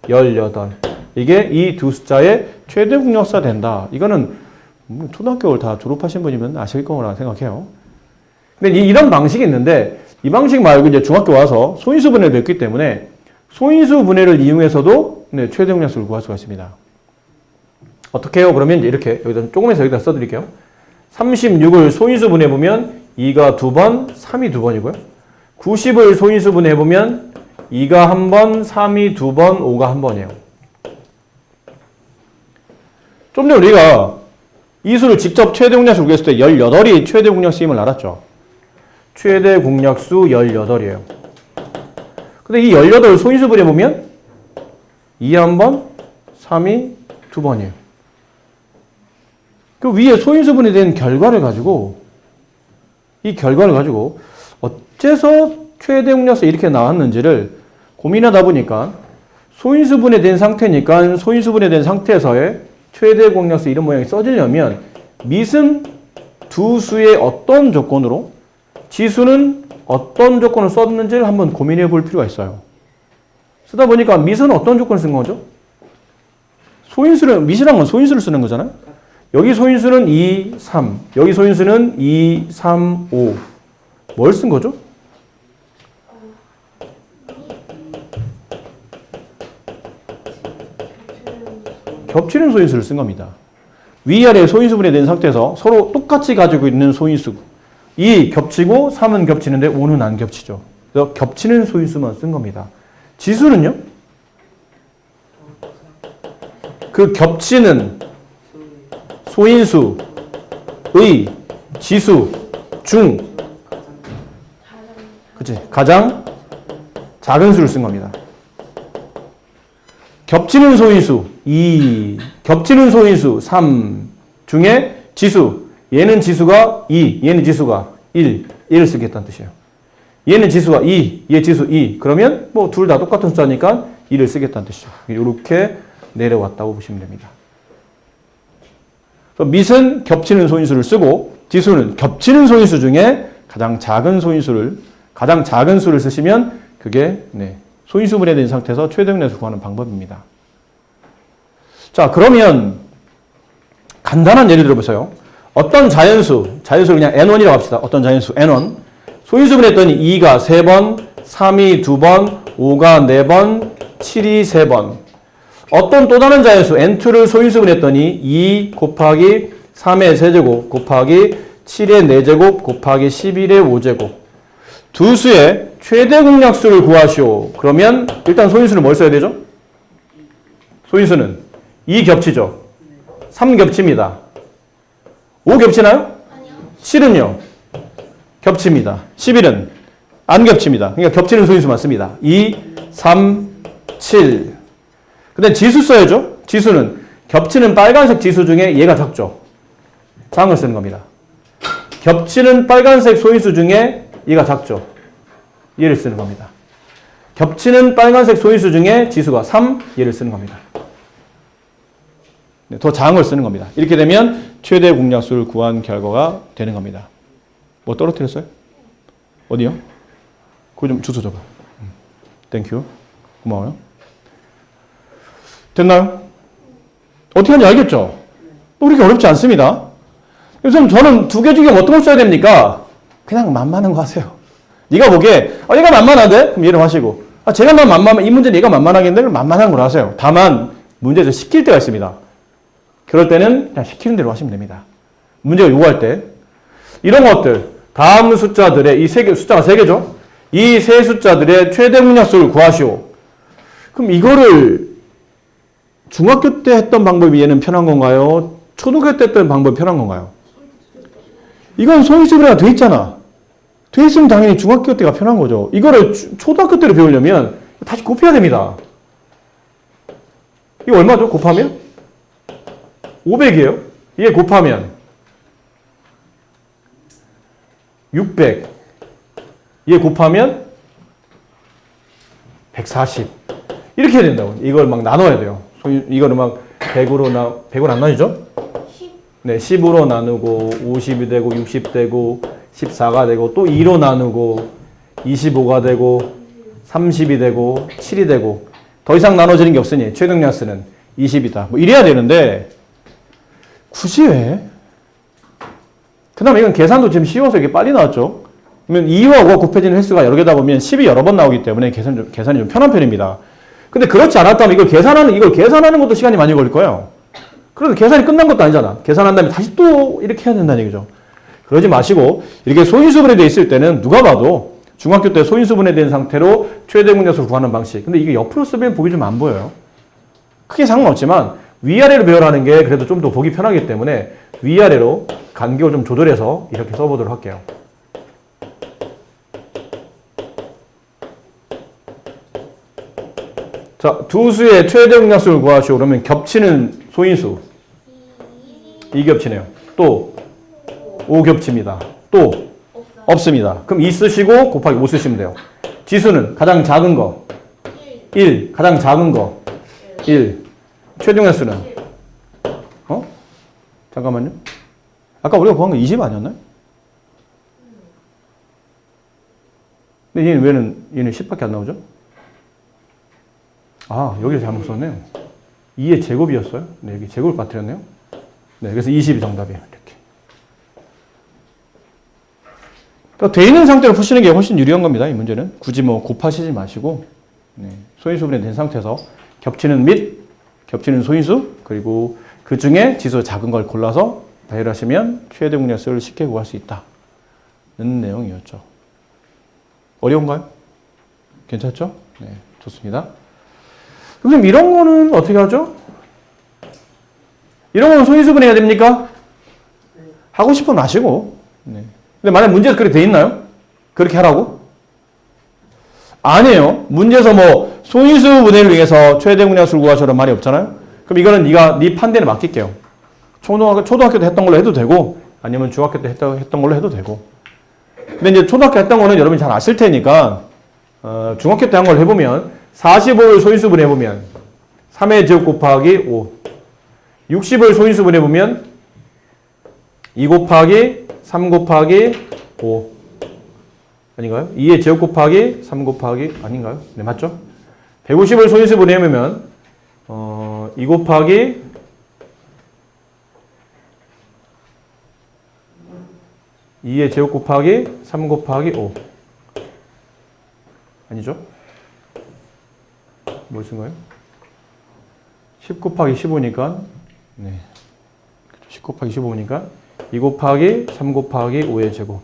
18. 이게 이 두 숫자의 최대 공약수가 된다. 이거는 초등학교를 다 졸업하신 분이면 아실 거라 생각해요. 근데 이런 방식이 있는데 이 방식 말고 이제 중학교 와서 소인수분해를 배웠기 때문에 소인수분해를 이용해서도 최대 공약수를 구할 수가 있습니다. 어떻게 해요? 그러면 이렇게 여기다 조금해서 여기다 써드릴게요. 36을 소인수분해 보면 2가 2번, 3이 2번이고요. 90을 소인수분해 보면 2가 한 번, 3이 두 번, 5가 한 번이에요. 좀 전에 우리가 이 수를 직접 최대 공약수로 구했을 때 18이 최대 공약수임을 알았죠. 최대 공약수 18이에요. 근데 이 18 소인수분해 보면 2 한 번, 3이 두 번이에요. 그 위에 소인수분해 된 결과를 가지고 이 결과를 가지고 어째서 최대 공약수 이렇게 나왔는지를 고민하다 보니까 소인수분해 된 상태니까 소인수분해 된 상태에서의 최대 공약수 이런 모양이 써지려면 밑은 두 수의 어떤 조건으로 지수는 어떤 조건을 썼는지를 한번 고민해 볼 필요가 있어요. 쓰다 보니까 밑은 어떤 조건을 쓴 거죠? 소인수는 밑이란 건 소인수를 쓰는 거잖아요. 여기 소인수는 2, 3, 여기 소인수는 2, 3, 5. 뭘 쓴 거죠? 겹치는 소인수를 쓴 겁니다. 위아래 소인수분해 된 상태에서 서로 똑같이 가지고 있는 소인수 2 겹치고 3은 겹치는데 5는 안 겹치죠. 그래서 겹치는 소인수만 쓴 겁니다. 지수는요? 그 겹치는 소인수의 지수 중 그치? 가장 작은 수를 쓴 겁니다. 겹치는 소인수 2, 겹치는 소인수 3 중에 지수 얘는 지수가 2, 얘는 지수가 1, 얘를 쓰겠다는 뜻이에요. 얘는 지수가 2, 얘 지수 2 그러면 뭐 둘 다 똑같은 숫자니까 2를 쓰겠다는 뜻이죠. 이렇게 내려왔다고 보시면 됩니다. 밑은 겹치는 소인수를 쓰고 지수는 겹치는 소인수 중에 가장 작은 수를 쓰시면 그게 소인수분해 된 상태에서 최대 공약수 구하는 방법입니다. 자, 그러면 간단한 예를 들어보세요. 어떤 자연수를 그냥 n1이라고 합시다. 어떤 자연수 n1 소인수분했더니 2가 3번, 3이 2번, 5가 4번, 7이 3번. 어떤 또 다른 자연수 n2를 소인수분했더니 2 곱하기 3의 세제곱 곱하기 7의 4제곱 곱하기 11의 5제곱. 두 수의 최대 공약수를 구하시오. 그러면 일단 소인수는 뭘 써야 되죠? 소인수는 2 겹치죠. 3 겹칩니다. 5 겹치나요? 아니요. 7은요? 겹칩니다. 11은 안 겹칩니다. 그러니까 겹치는 소인수만 씁니다. 2, 3, 7. 근데 지수 써야죠. 지수는 겹치는 빨간색 지수 중에 얘가 작죠. 작은 걸 쓰는 겁니다. 겹치는 빨간색 소인수 중에 얘가 작죠. 얘를 쓰는 겁니다. 겹치는 빨간색 소인수 중에 지수가 3, 얘를 쓰는 겁니다. 더 작은 걸 쓰는 겁니다. 이렇게 되면 최대 공약수를 구한 결과가 되는 겁니다. 뭐 떨어뜨렸어요? 어디요? 그거 좀 주소 줘봐. 땡큐. 고마워요. 됐나요? 어떻게 하는지 알겠죠? 그렇게 어렵지 않습니다. 그래서 저는 두 개 중에 어떤 걸 써야 됩니까? 그냥 만만한 거 하세요. 네가 보기에 얘가 만만한데? 그럼 얘를 하시고 제가 만만하면 이 문제는 얘가 만만하겠는데? 그럼 만만한 걸 하세요. 다만 문제에서 시킬 때가 있습니다. 그럴 때는 그냥 시키는 대로 하시면 됩니다. 문제가 요구할 때 이런 것들 다음 숫자들의 이 세 개 숫자가 3개죠. 이 세 숫자들의 최대 공약수를 구하시오. 그럼 이거를 중학교 때 했던 방법이 얘는 편한 건가요? 초등학교 때 했던 방법이 편한 건가요? 이건 소인수분해가 돼 있잖아. 돼 있으면 당연히 중학교 때가 편한 거죠. 이거를 초등학교 때로 배우려면 다시 곱해야 됩니다. 이거 얼마죠? 곱하면? 500이에요. 이게 곱하면 600. 이게 곱하면 140. 이렇게 해야 된다고. 이걸 막 나눠야 돼요. 이거를 막 100으로 안 나뉘죠? 10. 네, 10으로 나누고 50이 되고 60 되고 14가 되고 또 2로 나누고 25가 되고 30이 되고 7이 되고 더 이상 나눠지는 게 없으니 최대 공약수는 20이다. 뭐 이래야 되는데 굳이 왜? 그 다음에 이건 계산도 지금 쉬워서 이게 빨리 나왔죠. 그러면 2와 5가 곱해지는 횟수가 여러 개다 보면 10이 여러 번 나오기 때문에 계산이 좀 편한 편입니다. 근데 그렇지 않았다면 이걸 계산하는 것도 시간이 많이 걸릴 거예요. 그래도 계산이 끝난 것도 아니잖아. 계산한 다음에 다시 또 이렇게 해야 된다는 얘기죠. 그러지 마시고 이렇게 소인수분해 되어 있을 때는 누가 봐도 중학교 때 소인수분해 된 상태로 최대 공약수를 구하는 방식. 근데 이게 옆으로 쓰면 보기 좀 안 보여요. 크게 상관없지만 위아래로 배열하는 게 그래도 좀 더 보기 편하기 때문에 위아래로 간격을 좀 조절해서 이렇게 써보도록 할게요. 자, 두 수의 최대 공약수를 구하시오. 그러면 겹치는 소인수 2 겹치네요. 또 5 겹칩니다. 또 없어요. 없습니다. 그럼 2 쓰시고 곱하기 5 쓰시면 돼요. 지수는 가장 작은 거 1, 가장 작은 거 1. 최대 공약수는 잠깐만요. 아까 우리가 구한 거 20 아니었나요? 근데 얘는 10밖에 안 나오죠? 아, 여기서 잘못 썼네요. 2의 제곱이었어요. 네, 여기 제곱을 빠뜨렸네요. 네, 그래서 20이 정답이에요. 이렇게. 그러니까 돼 있는 상태로 푸시는 게 훨씬 유리한 겁니다. 이 문제는. 굳이 뭐 곱하시지 마시고, 네, 소인수분해 된 상태에서 겹치는 및 겹치는 소인수, 그리고 그 중에 지수 작은 걸 골라서 배열하시면 최대 공약수를 쉽게 구할 수 있다는 내용이었죠. 어려운가요? 괜찮죠? 네, 좋습니다. 그럼 이런 거는 어떻게 하죠? 이런 거는 소인수분해야 됩니까? 하고 싶으면 하시고. 네. 근데 만약 문제에서 그렇게 돼 있나요? 그렇게 하라고? 아니에요. 문제에서 뭐 소인수분해를 위해서 최대 공약수를 구하셔라는 말이 없잖아요. 그럼 이거는 네 판단에 맡길게요. 초등학교 때 했던 걸로 해도 되고 아니면 중학교 때 했던 걸로 해도 되고. 근데 이제 초등학교 했던 거는 여러분이 잘 아실 테니까 중학교 때 한 걸 해보면 45를 소인수분해 해보면 3의 제곱 곱하기 5 60을 소인수분해 보면 2 곱하기 3 곱하기 5 아닌가요? 2의 제곱 곱하기 3 곱하기 아닌가요? 네, 맞죠? 150을 소인수분해 해보면 2 곱하기 2의 제곱 곱하기 3 곱하기 5 아니죠? 뭘 쓴 거예요? 10 곱하기 15니까 네. 10 곱하기 15니까 2 곱하기 3 곱하기 5의 제곱.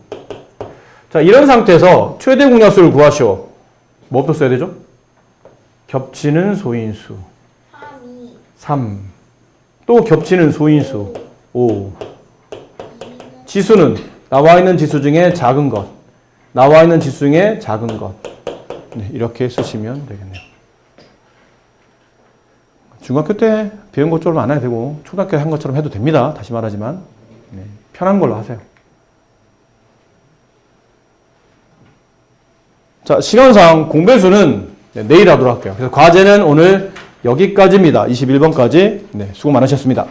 자, 이런 상태에서 최대 공약수를 구하시오. 뭐부터 써야 되죠? 겹치는 소인수 3. 또 겹치는 소인수 5. 지수는 나와 있는 지수 중에 작은 것. 나와 있는 지수 중에 작은 것. 네, 이렇게 쓰시면 되겠네요. 중학교 때 배운 것처럼 안 해도 되고 초등학교 한 것처럼 해도 됩니다. 다시 말하지만 네, 편한 걸로 하세요. 자, 시간상 공배수는 내일 하도록 할게요. 그래서 과제는 오늘 여기까지입니다. 21번까지. 네, 수고 많으셨습니다.